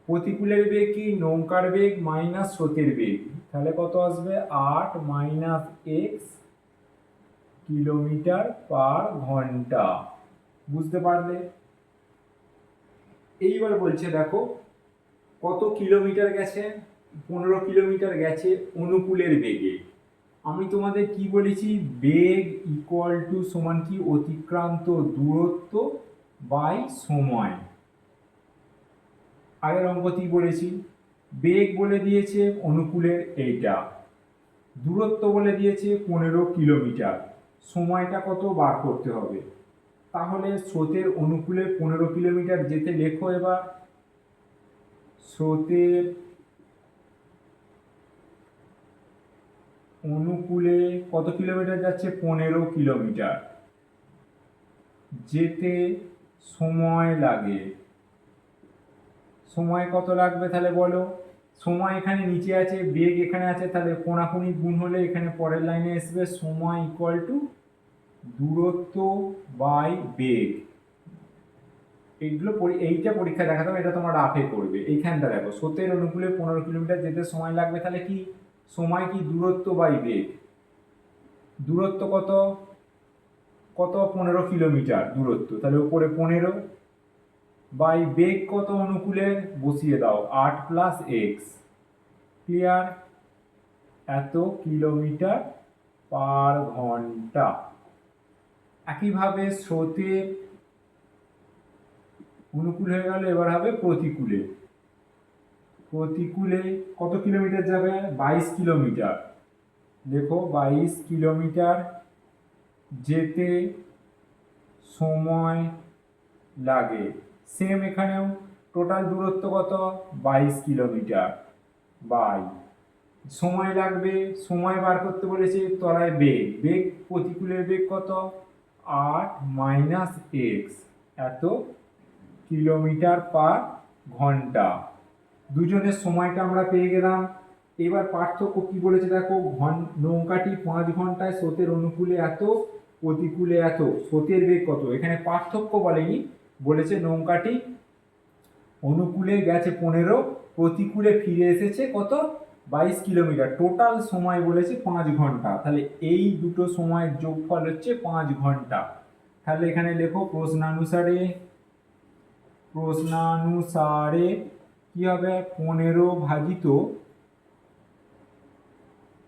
প্রতিকূলের বেগ কি, নৌকার বেগ মাইনাস স্রোতের বেগ, তাহলে কত আসবে 8 মাইনাস x কিলোমিটার পার ঘন্টা। বুঝতে পারলে? এইবার বলছে দেখো কত কিলোমিটার গেছে, 15 কিলোমিটার গেছে অনুকূলের বেগে। আমি তোমাদের কি বলেছি, বেগ ইকুয়াল টু সমান কি, অতিক্রান্ত দূরত্ব বাই সময়। আগের অঙ্কটি বলেছি, বেগ বলে দিয়েছে অনুকূলের এইটা, দূরত্ব বলে দিয়েছে 15 কিলোমিটার, সময়টা কত বার করতে হবে। তাহলে স্রোতের অনুকূলে 15 কিলোমিটার যেতে লেখো, এবার স্রোতের অনুকূলে কত কিলোমিটার যাচ্ছে, 15 কিলোমিটার, যেতে সময় লাগে, সময় কত লাগবে তাহলে বলো? সময় এখানে নিচে আছে, বেগ এখানে আছে, তাহলে কোণাকুণি গুণ হলে এখানে পরের লাইনে আসবে সময় ইকুয়াল টু দূরত্ব বাই বেগ। এইগুলো এইটা পরীক্ষায় দেখাতে হবে, এটা তোমার রাফে করবে। এইখানটা দেখো, স্রোতের অনুকূলে 15 কিলোমিটার যেতে সময় লাগবে, তাহলে কি সময় কি দূরত্ব বাই বেগ, দূরত্ব কত কত 15 কিলোমিটার দূরত্ব, তাহলে উপরে 15 বাই বেগ কত অনুকূলে বসিয়ে দাও 8 প্লাস এক্স, ক্লিয়ার, এত কিলোমিটার পার ঘন্টা। একইভাবে স্রোতের অনুকূল হয়ে গেল, এবার হবে প্রতিকূলে। প্রতিকূলে কত কিলোমিটার যাবে, 22 কিলোমিটার। দেখো 22 কিলোমিটার যেতে সময় লাগে, সেম এখানেও টোটাল দূরত্ব কত 22 কিলোমিটার বাই সময় লাগবে, সময় বার করতে বলেছে, তলায় বেগ, বেগ প্রতিকূলের বেগ কত 8 মাইনাস এক্স, এত কিলোমিটার পার ঘন্টা। দুজনের সময়টা আমরা পেয়ে গেলাম। এবার পার্থক্য কি বলেছে দেখো, নৌকাটি 5 ঘন্টায় স্রোতের অনুকূলে এত, প্রতিকূলে এত, স্রোতের বেগ কত, এখানে পার্থক্য বলেনি, বলেছে নৌকাটি অনুকূলে গেছে 15, প্রতিকূলে ফিরে এসেছে কত 22 কিলোমিটার, টোটাল সময় বলেছে 5 ঘন্টা, তাহলে এই দুটো সময়ের যোগফল হচ্ছে 5 ঘন্টা। তাহলে এখানে লেখো প্রশ্নানুসারে কি হবে, 15 ভাজিত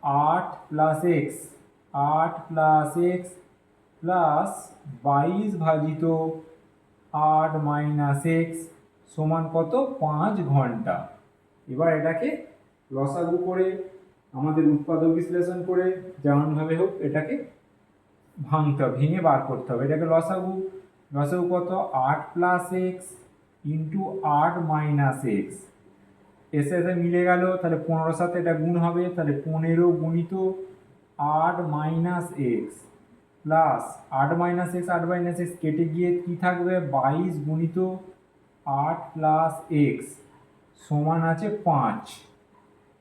8 plus x, 8 plus x plus 22 ভাজিত 8 মাইনাস এক্স সমান কত 5 ঘন্টা। এবার এটাকে লসাগু করে আমাদের উৎপাদক বিশ্লেষণ করে যেমনভাবে হোক এটাকে ভাঙতে হবে, ভেঙে বার করতে হবে। এটাকে লসাগু কত 8 plus x into 8 minus x, এসে এসে মিলে গেল, তাহলে 15 সাথে এটা গুণ হবে, তাহলে 15 গুণিত 8 minus x plus 8 minus x কেটে গিয়ে কি থাকবে 22 গুণিত 8 প্লাস এক্স সমান আছে 5,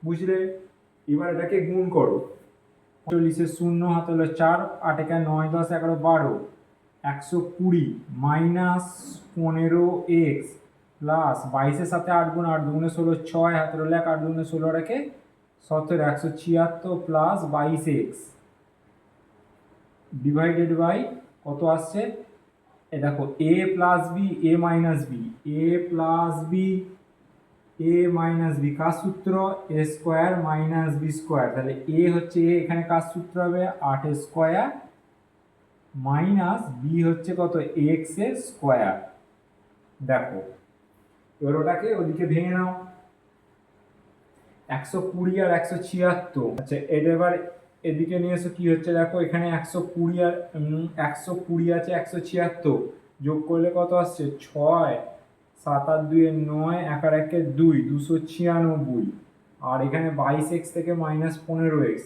বুঝলে। এবার এটাকে গুণ করো, 40 শূন্য হাতে হলো 4, 8 একে 9 10 11 12, 120 মাইনাস 15 এক্স প্লাস 22 সাথে 8 গুণ, 8 দুগুণে 16, 6 হাতের হলো 1, 8 দুগুণে 16 রেখে 17, 176 প্লাস 22 এক্স ডিভাইডেড বাই কত আসছে, এ দেখো এ প্লাস বি, এ মাইনাস বি, এ প্লাস বি, এ মাইনাস বি কার সূত্র, এ স্কোয়ার মাইনাস বি স্কোয়ার, তাহলে এ হচ্ছে এ, এখানে কার সূত্র হবে 8 স্কোয়ার মাইনাস বি হচ্ছে কত এক্স এর স্কোয়ার। দেখো এবার ওটাকে ওদিকে ভেঙে নাও, 120 আর 176, আচ্ছা এটা এবার এদিকে নিয়ে এসো, কি হচ্ছে দেখো এখানে 120 আর 120 আছে, 176 যোগ করলে কত আসছে 6, 7 আর 2 9, 1 আর 1 2, 296, আর এখানে 22 এক্স থেকে মাইনাস 15 এক্স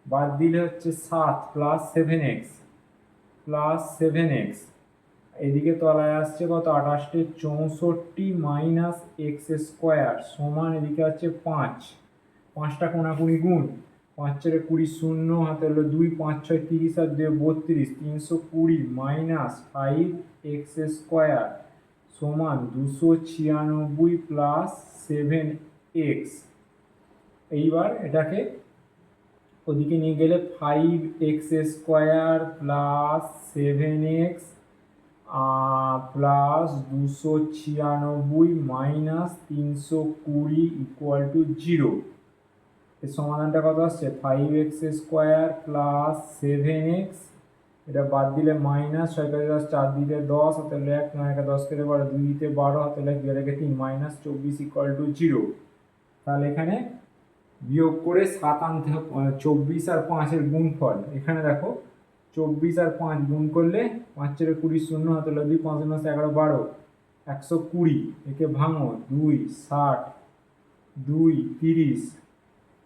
বাদ দিলে হচ্ছে 7 প্লাস 7 এক্স, এদিকে তলায় আসছে কত 28 64 মাইনাস এক্স স্কোয়ার সমান এদিকে আছে 5, 5টা কোনাকুনি গুণ, 5 4 20 শূন্য হাতে হলো 2, 5 6 30 আর 2 32, 320 মাইনাস 5 এক্স স্কোয়ার সমান 296 প্লাস 7 এক্স। এইবার এটাকে ওদিকে নিয়ে গেলে 5 x square plus 7 x plus 296 minus 320 equal to 0। এর সমাধানটা কত আসছে 5 এক্স স্কোয়ার প্লাস 7 এক্স, এটা বাদ দিলে মাইনাস 6 × 10 4 দিতে 10 হাতে 1, 9 × 10 কেটে 12, 2 দিতে 12 হাতে 2 3 মাইনাস 24 ইকুয়াল টু 0। তাহলে এখানে বিয়োগ করে 7 আনতে হবে, 24 আর 5 এর গুণফল, এখানে দেখো 24 আর 5 গুণ করলে 5 4 20 শূন্য হাতে 2, 5 9 11 12, 120, একে ভাঙো 2 60, 2 30,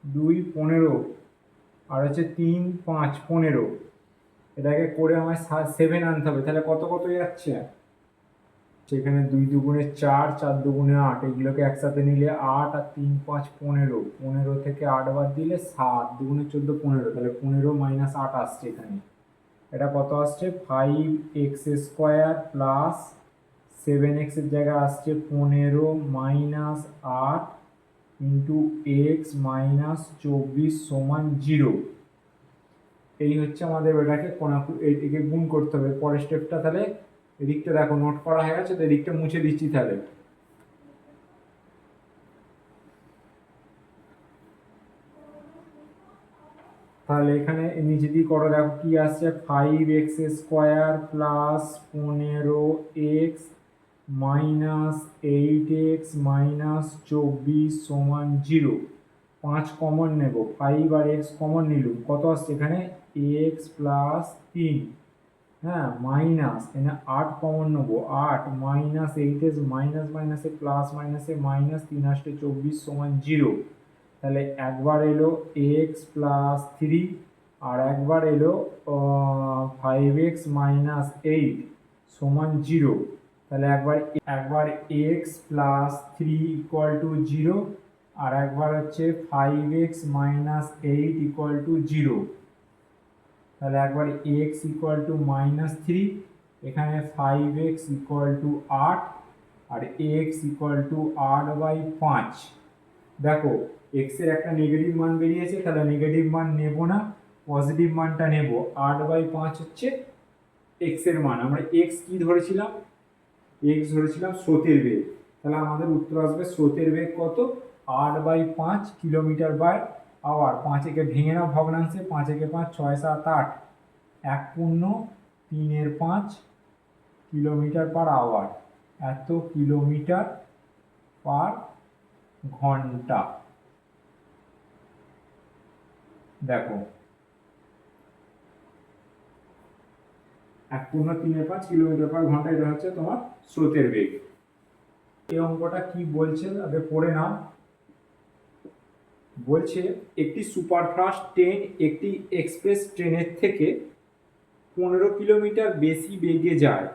2 15 আর হচ্ছে 3 5 15, এটাকে করে আমায় 7 আনতে হবে, তাহলে কত কত যাচ্ছে, সেখানে 2 দুগুণে 4, 4 দুগুণে 8, এগুলোকে একসাথে নিলে 8 আর 3 5 15, 15 থেকে 8 বাদ দিলে 7 দুগুণে 14 15, তাহলে 15 মাইনাস 8 আসছে এখানে, এটা কত আসছে 5 এক্স স্কোয়ার প্লাস 7x এর জায়গায় আসছে 15 মাইনাস 8 ইন্টু এক্স মাইনাস 24 সমান 0। এই হচ্ছে আমাদের এটাকে এটিকে গুণ করতে হবে। পরের স্টেপটা তাহলে এদিকটা দেখো নোট করা হয়ে গেছে, তো এদিকটা মুছে দিচ্ছি। তাহলে এখানে নিচে দিয়ে করো, দেখো কি আসছে, 5x² plus 15x minus 8x minus 24 সমান 0। 5 কমন নেব, 5 আর x কমন নিলুম, কত আসছে এখানে x প্লাস 3, হ্যাঁ, মাইনাস এখানে 8 কমন নেবো, 8 মাইনাস 8x মাইনাস মাইনাসে প্লাস মাইনাসে মাইনাস 3 আসতে 24 সমান 0। তাহলে একবার এলো x প্লাস 3 আর একবার এলো 5x মাইনাস 8 সমান 0। তাহলে একবার x প্লাস 3 ইকুয়াল টু 0 আর একবার হচ্ছে 5x মাইনাস 8 ইকুয়াল টু 0। তাহলে একবার x ইকুয়াল টু মাইনাস 3, এখানে 5x ইকুয়াল টু 8 আর x ইকুয়াল টু 8/5। দেখো x এর একটা নেগেটিভ মান বেরিয়েছে, তাহলে নেগেটিভ মান নেব না, পজিটিভ মানটা নেব। 8/5 হচ্ছে x এর মান। আমরা x কি ধরেছিলাম, x ধরেছিলাম স্রোতের বেগ। তাহলে আমাদের উত্তর আসবে স্রোতের বেগ কত, 8/5 কিলোমিটার বাই আওয়ার। 5 একে ভেঙে নাও ভগ্নাংশে, 5 একে 5, 6 7 8, 1 পূর্ণ 3 এর 5 কিলোমিটার পার আওয়ার, এত কিলোমিটার পার ঘন্টা। দেখো 1 পূর্ণ 3 এর 5 কিলোমিটার পার ঘন্টা, এটা হচ্ছে তোমার স্রোতের বেগ। এই অঙ্কটা কি বলছে আগে পড়ে নাও। বলছে একটি সুপারফাস্ট ট্রেন একটি এক্সপ্রেস ট্রেনের থেকে 15 কিলোমিটার বেশি বেগে যায়।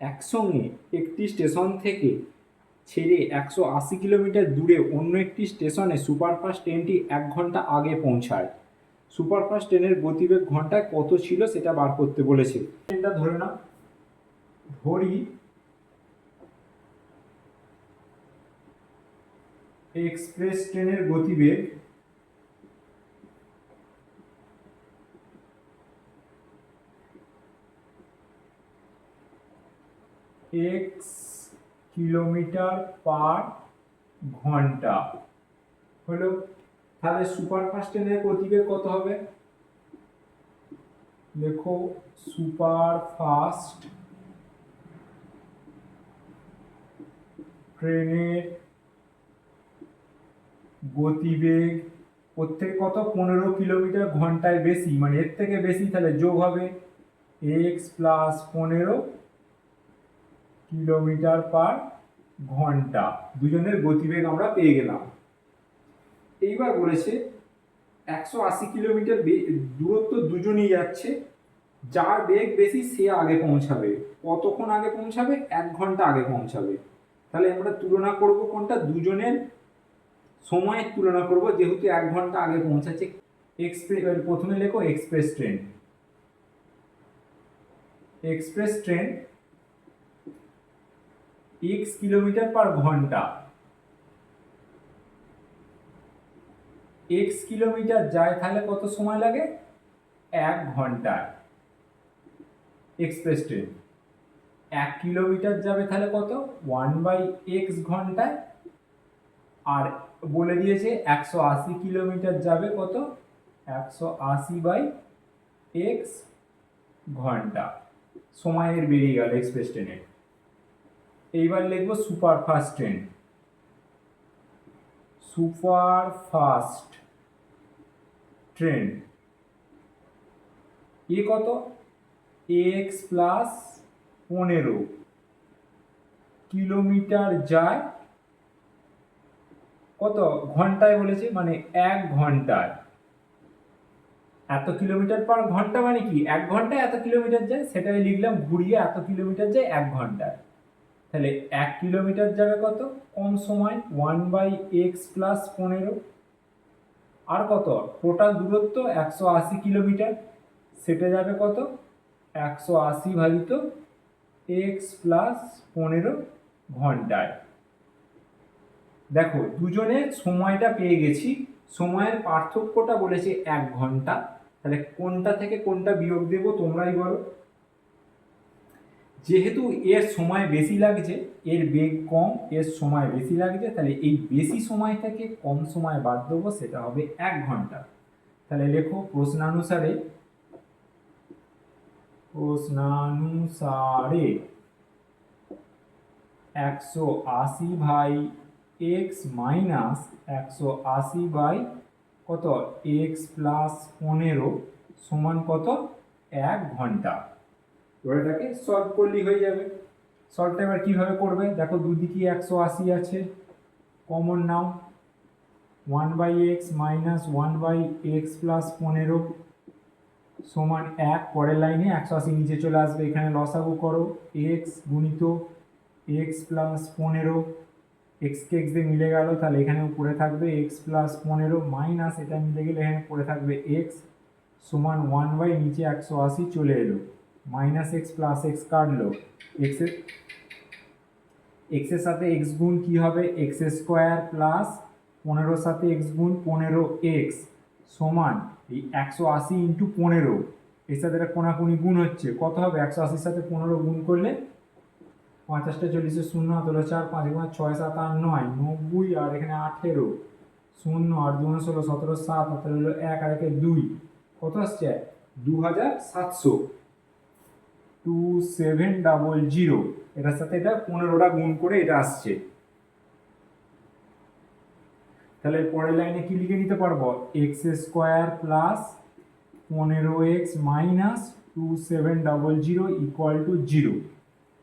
একসঙ্গে একটি স্টেশন থেকে ছেড়ে 180 কিলোমিটার দূরে অন্য একটি স্টেশনে সুপারফাস্ট ট্রেনটি 1 ঘন্টা আগে পৌঁছায়। সুপারফাস্ট ট্রেনের গতিবেগ ঘন্টায় কত ছিল সেটা বার করতে বলেছে। ট্রেনটা ধরে নাও, ধরি এক্সপ্রেস ট্রেনের গতিবেগ x কিলোমিটার পার ঘন্টা হলো। তাহলে সুপারফাস্ট ট্রেনের গতিবেগ কত হবে, দেখো সুপারফাস্ট ট্রেনের গতিবেগ প্রত্যেক কত, 15 কিলোমিটার ঘন্টায় বেশি, মানে এর থেকে বেশি, তাহলে যোগ হবে x প্লাস 15 কিলোমিটার পার ঘন্টা। দুজনের গতিবেগ আমরা পেয়ে গেলাম। এইবার বলেছে 180 কিলোমিটার দূরত্ব দুজনেই যাচ্ছে, যার বেগ বেশি সে আগে পৌঁছাবে। কতক্ষণ আগে পৌঁছাবে, 1 ঘন্টা আগে পৌঁছাবে। তাহলে আমরা তুলনা করব কোনটা, দুজনের সময়ের তুলনা করব, যেহেতু 1 ঘন্টা আগে পৌঁছাচ্ছে। প্রথমে লেখো express train. Express train x kilometre পার ঘন্টা, x কিলোমিটার যায় তাহলে কত সময় লাগে, 1 ঘন্টায়। এক্সপ্রেস ট্রেন 1 কিলোমিটার যাবে তাহলে কত, 1/x ঘন্টায়। আর বলে দিয়েছে 180 কিলোমিটার যাবে কত, 180/x ঘন্টা। সময়ের বেরিয়ে গেল এক্সপ্রেস ট্রেনের। এইবার লিখবো সুপারফাস্ট ট্রেন। সুপারফাস্ট ট্রেন এ কত, x প্লাস 15 কিলোমিটার যায় কত ঘন্টায় বলেছে, মানে 1 ঘন্টায়। এত কিলোমিটার পার ঘন্টা মানে কি, 1 ঘন্টায় এত কিলোমিটার যায়, সেটাই লিখলাম ঘুরিয়ে, এত কিলোমিটার যায় 1 ঘন্টায়। তাহলে 1 কিলোমিটার যাবে কত, কম সময়, 1/x প্লাস 15। আর কত, টোটাল দূরত্ব 180 কিলোমিটার, সেটা যাবে কত, 180 ভাজিত এক্স প্লাস 15 ঘন্টায়। দেখো দুজনে সময়টা পেয়ে গেছি, সময়ের পার্থক্যটা বলেছে 1 ঘন্টা। তাহলে কোনটা থেকে কোনটা বিয়োগ দেবো তোমরাই বলো। যেহেতু এর সময় বেশি লাগছে, এর বেগ কম, এর সময় বেশি লাগছে, তাহলে এই বেশি সময় থেকে কম সময় বাদ দেবো, সেটা হবে 1 ঘন্টা। তাহলে লেখো প্রশ্নানুসারে 180/x মাইনাস 180 কত এক্স প্লাস 15 সমান কত 1 ঘন্টা। এবার এটাকে সলভ করলেই হয়ে যাবে। সলভটা এবার কীভাবে করবে, দেখো দুদিকে 180 আছে, কমন নাও, 1/x মাইনাস 1/x প্লাস 15 সমান 1। পরের লাইনে 180 নিচে চলে আসবে, এখানে লসাগু করো, এক্স গুণিত এক্স প্লাস 15, এক্সকে এক্স দিয়ে মিলে গেল, তাহলে এখানে উপরে থাকবে এক্স প্লাস 15 মাইনাস এটা মিলে গেলে এখানে পড়ে থাকবে এক্স সমান 1/, নিচে 180 চলে এলো, মাইনাস এক্স প্লাস এক্স কাটলো, এক্সের সাথে এক্স গুণ কি হবে এক্স স্কোয়ার প্লাস 15 সাথে এক্স গুণ 15x সমান এই 180 ইন্টু 15, এর সাথে এটা কোনাকুনি গুণ হচ্ছে, কত হবে 180 সাথে 15 গুণ করলে 50টা 40 শূন্য, 4 5 5 6 7 8 9 90, আর এখানে 18 শূন্য, আর 2 16 17 7, অর্থাৎ হলো 1 আর 1 2, কত আসছে 2700, 2700। এটার সাথে এটা 15টা গুণ করে এটা আসছে। তাহলে পরের লাইনে কি লিখে নিতে পারবো, x square plus 15x minus 2700 equal to 0।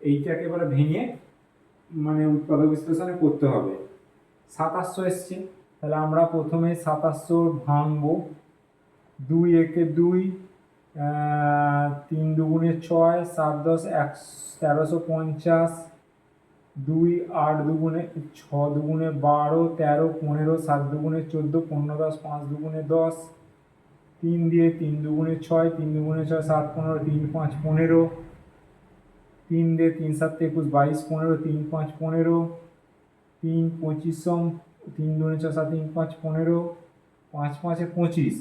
এইটাকে এবারে ভেঙে মানে উৎপাদক বিশ্লেষণে করতে হবে। 2700 এসছে, তাহলে আমরা প্রথমে 2700 ভাঙবো, 2 একে 2, 3 দুগুণে 6, 7 10 1350, 2 8 দুগুণে 6 দুগুণে 12, 13 15, 7 দুগুণে 14, 15 10, 5 দুগুণে 10, 3 দিয়ে 3 দুগুণে 6, 3 দুগুণে 6 7 15, 3 5 15, 3 দিয়ে 3 7 21 22 15, 3 5 15, 3 25, 3 দুগুণে 6 7 3 5 15, 5 5 25।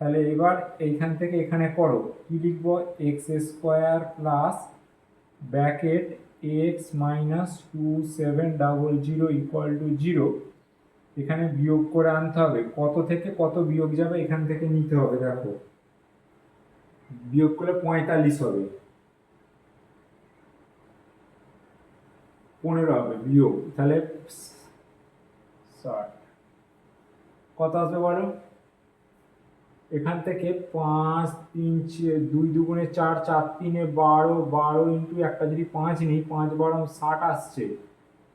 তাহলে এবার এইখান থেকে এখানে করো, কি লিখবো x square plus bracket x minus 2700 equal to 0। এখানে বিয়োগ করে আনতে হবে, কত থেকে কত বিয়োগ যাবে এখান থেকে নিতে হবে। দেখো বিয়োগ করলে 45 হবে, 15 হবে বিয়োগ, তাহলে 60 কত আসবে বলো। এখান থেকে 5 3 2 দুগুণে 4, 4 3 12, 12 ইন্টু একটা যদি 5 নিই, 5 12 60 আসছে,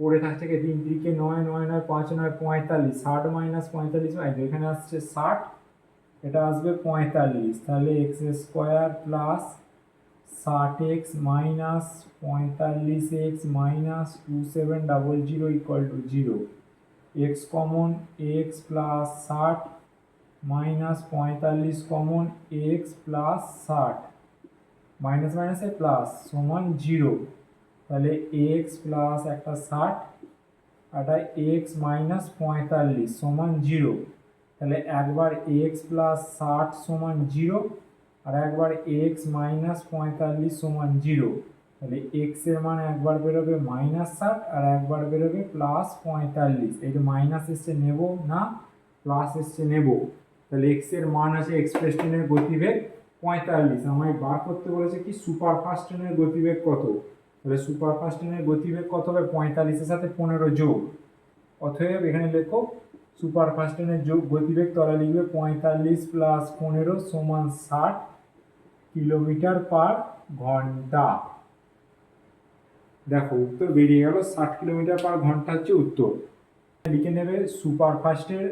পড়ে থাকছে 3 3 9 9 9 5 9 45, 60 মাইনাস 45 এখানে আসছে 60, এটা আসবে 45। তাহলে x square plus 60x minus 45x minus 2700 equal to 0। X common, x plus 60 minus 45 common, x plus 60 minus মাইনাসে প্লাস সমান 0। তাহলে এক্স প্লাস একটা 60, একটা এক্স মাইনাস 45 সমান 0। তাহলে একবার এক্স প্লাস 60 সমান 0, আর একবার এক্স মাইনাস 45 সমান 0। তাহলে এক্স এর মান একবার বেরোবে -60 আর একবার বেরোবে +45। এটা মাইনাস এসছে নেব না, প্লাস এসছে নেব। তাহলে এক্স এর মান আছে এক্সপ্রেস ট্রেনের গতিবেগ 45। আমায় বার করতে বলেছে কি সুপারফাস্ট ট্রেনের গতিবেগ কত। তাহলে সুপারফাস্ট ট্রেনের গতিবেগ কত হবে 45 এর সাথে 15 যোগ, অতএব এখানে লেখো সুপারফাস্ট ট্রেনের যোগ গতিবেগ তলা লিখবে 45 প্লাস 15 সমান 60 কিলোমিটার পার ঘন্টা। দেখো উত্তর বেরিয়ে গেল, 60 কিলোমিটার পার ঘন্টা হচ্ছে উত্তর। লিখে নেবে সুপারফাস্টের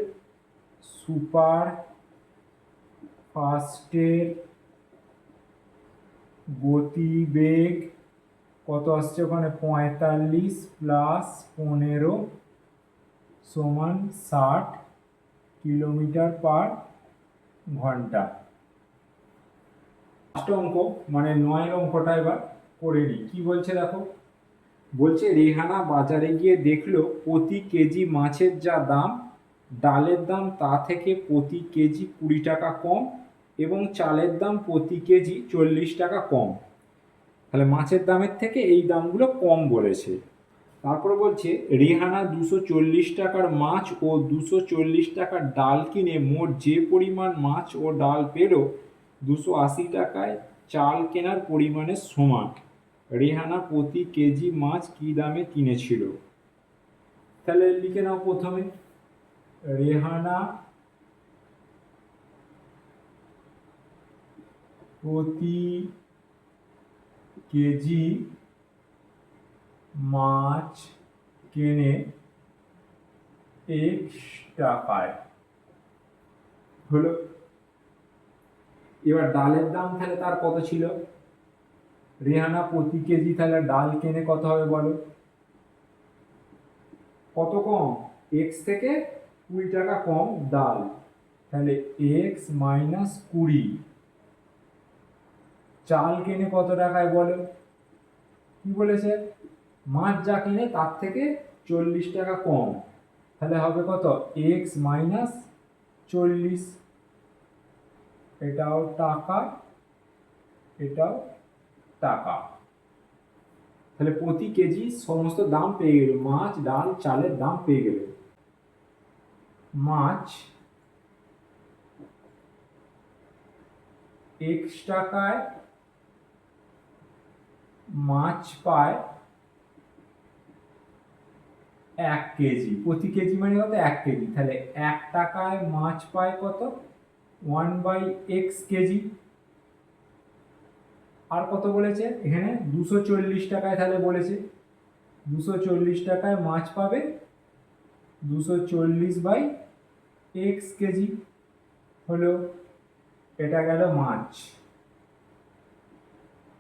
গতিবেগ কত আসছে ওখানে 45 প্লাস 15 সমান 60 কিলোমিটার পার ঘন্টা। লাস্ট অঙ্ক মানে 9 অঙ্কটা এবার করে নিই। কি বলছে দেখো, বলছে রেহানা বাজারে গিয়ে দেখলো প্রতি কেজি মাছের যা দাম, ডালের দাম তা থেকে প্রতি কেজি 20 টাকা কম এবং চালের দাম প্রতি কেজি 40 টাকা কম। তাহলে মাছের দামের থেকে এই দামগুলো কম বলেছে। তারপর বলছে রেহানা 240 টাকার মাছ ও 240 টাকার ডাল কিনে মোট যে পরিমাণ মাছ ও ডাল পেল 280 টাকায় চাল কেনার পরিমাণের সমান। রেহানা প্রতি কেজি মাছ কি দামে কিনেছিল? তাহলে লিখে নাও প্রথমে, রেহানা প্রতি কেজি মাছ কেনে X টাকায়। হলো। এবার ডালের দাম তাহলে তার কত ছিল? রেহানা প্রতি কেজি তাহলে ডাল কেনে কত হবে বলো? কত কম? X থেকে 20 টাকা কম ডাল, তাহলে X মাইনাস 20। চাল কেনে কত টাকায় বলো? কি বলেছে? মাছ যা কিনে তার থেকে 40 টাকা কম, তাহলে হবে কত? X minus 40। এটাও টাকা, এটাও টাকা। তাহলে প্রতি কেজি সমস্ত দাম পেয়ে গেল, মাছ ডাল চালের দাম পেয়ে গেল। মাছ X টাকায় মাছ পায় 1 কেজি, প্রতি কেজি মানে কত? 1 কেজি। তাহলে 1 টাকায় মাছ পায় কত? 1/x KG. আর কত বলেছে এখানে? 240 টাকায় তাহলে বলেছে 240 টাকায় মাছ পাবে 240/x কেজি। হলো, এটা গেল মাছ।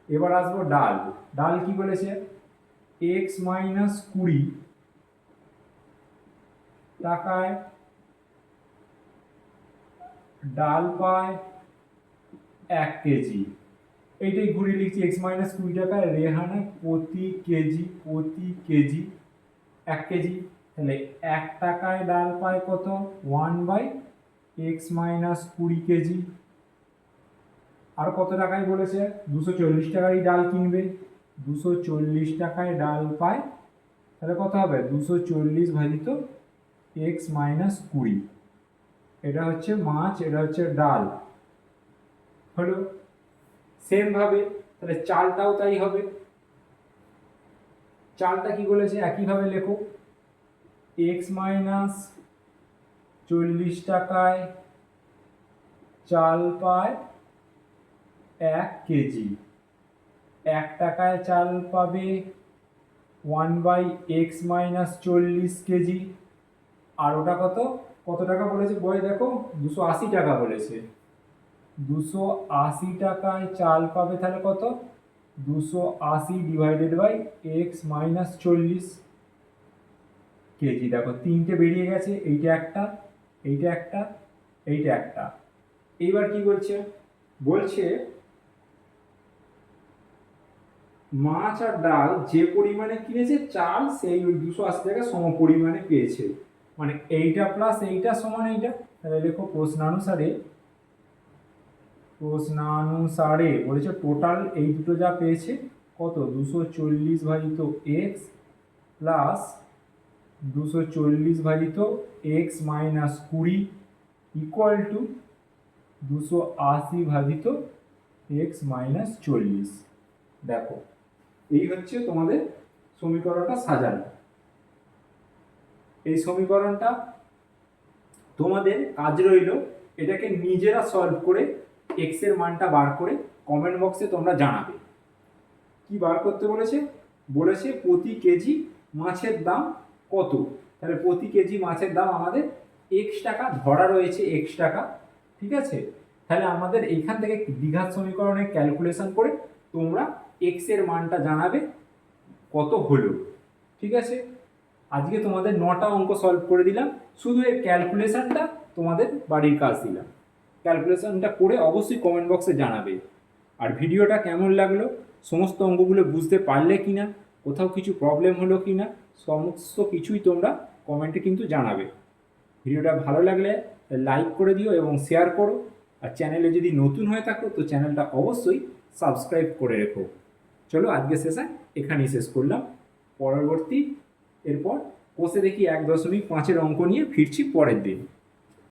এবার আসবো ডাল। ডাল কি বলেছে? X মাইনাস 20 টাকায় ডাল পায় 1 কেজি। এইটাই ঘুরিয়ে লিখছি, X মাইনাস 20 টাকায় রেহানা প্রতি কেজি 1 কেজি। তাহলে 1 টাকায় ডাল পায় কত? 1/x minus 20 KG. আর কত টাকায় বলেছে? 240 টাকায় ডাল কিনবে, 240 টাকায় ডাল পায়, তাহলে কত হবে? 240 ভাজিত x মাইনাস 20। এটা হচ্ছে মাছ, এটা হচ্ছে ডাল। হলো। সেম ভাবে তাহলে চালটাও তাই হবে। চালটা কি বলেছে? একইভাবে লেখো, x মাইনাস 40 টাকায় চাল পায় 1 কেজি। 1 টাকায় চাল পাবে 1/x মাইনাস 40 কেজি। আর ওটা কত? কত টাকা বলেছে বই দেখো? 280 টাকা বলেছে। 280 টাকায় চাল পাবে তাহলে কত? 280 divided by x minus 40 KG. দেখো তিনটে বেরিয়ে গেছে, এইটা একটা, এইটা একটা, এইটা একটা। এইবার কি বলছে? বলছে মাছ আর ডাল যে পরিমাণে কিনেছে চাল সেই 280 টাকা সম পরিমাণে পেয়েছে। মানে এইটা প্লাস এইটা সমান এইটা। তাহলে লেখো প্রশ্নানুসারে বলেছে টোটাল এই দুটো যা পেয়েছে কত? 240 ভাজিত এক্স প্লাস 240 ভাজিত এক্স মাইনাস 20 ইকুয়াল টু 280 ভাজিত এক্স মাইনাস 40। দেখো এই হচ্ছে তোমাদের সমীকরণটা সাজানো। এই সমীকরণটা তোমাদের কাজ রইল এটাকে নিজেরা সলভ করে এক্স এর মানটা বার করে কমেন্ট বক্সে তোমরা জানাবে। কি বার করতে বলেছে? বলেছে প্রতি কেজি মাছের দাম কত। তাহলে প্রতি কেজি মাছের দাম আমাদের এক্স টাকা ধরা রয়েছে, এক্স টাকা। ঠিক আছে, তাহলে আমাদের এইখান থেকে দ্বিঘাত সমীকরণে ক্যালকুলেশন করে তোমরা এক্স এর মানটা জানাবে কত হলো। ঠিক আছে, আজকে তোমাদের 9টা অঙ্ক সলভ করে দিলাম, শুধু এর ক্যালকুলেশনটা তোমাদের বাড়ির কাজ দিলাম। ক্যালকুলেশনটা করে অবশ্যই কমেন্ট বক্সে জানাবে। আর ভিডিওটা কেমন লাগলো সমস্ত অঙ্কগুলো বুঝতে পারলে কি না, কোথাও কিছু প্রবলেম হলো কি না, সমস্ত কিছুই তোমরা কমেন্টে কিন্তু জানাবে। ভিডিওটা ভালো লাগলে লাইক করে দিও এবং শেয়ার করো, আর চ্যানেলে যদি নতুন হয়ে থাকো তো চ্যানেলটা অবশ্যই সাবস্ক্রাইব করে রেখো। চলো আজকে সেশন এখানেই শেষ করলাম। পরবর্তী এরপর কোষে দেখি 1.5 অঙ্ক নিয়ে ফিরছি পরের দিন।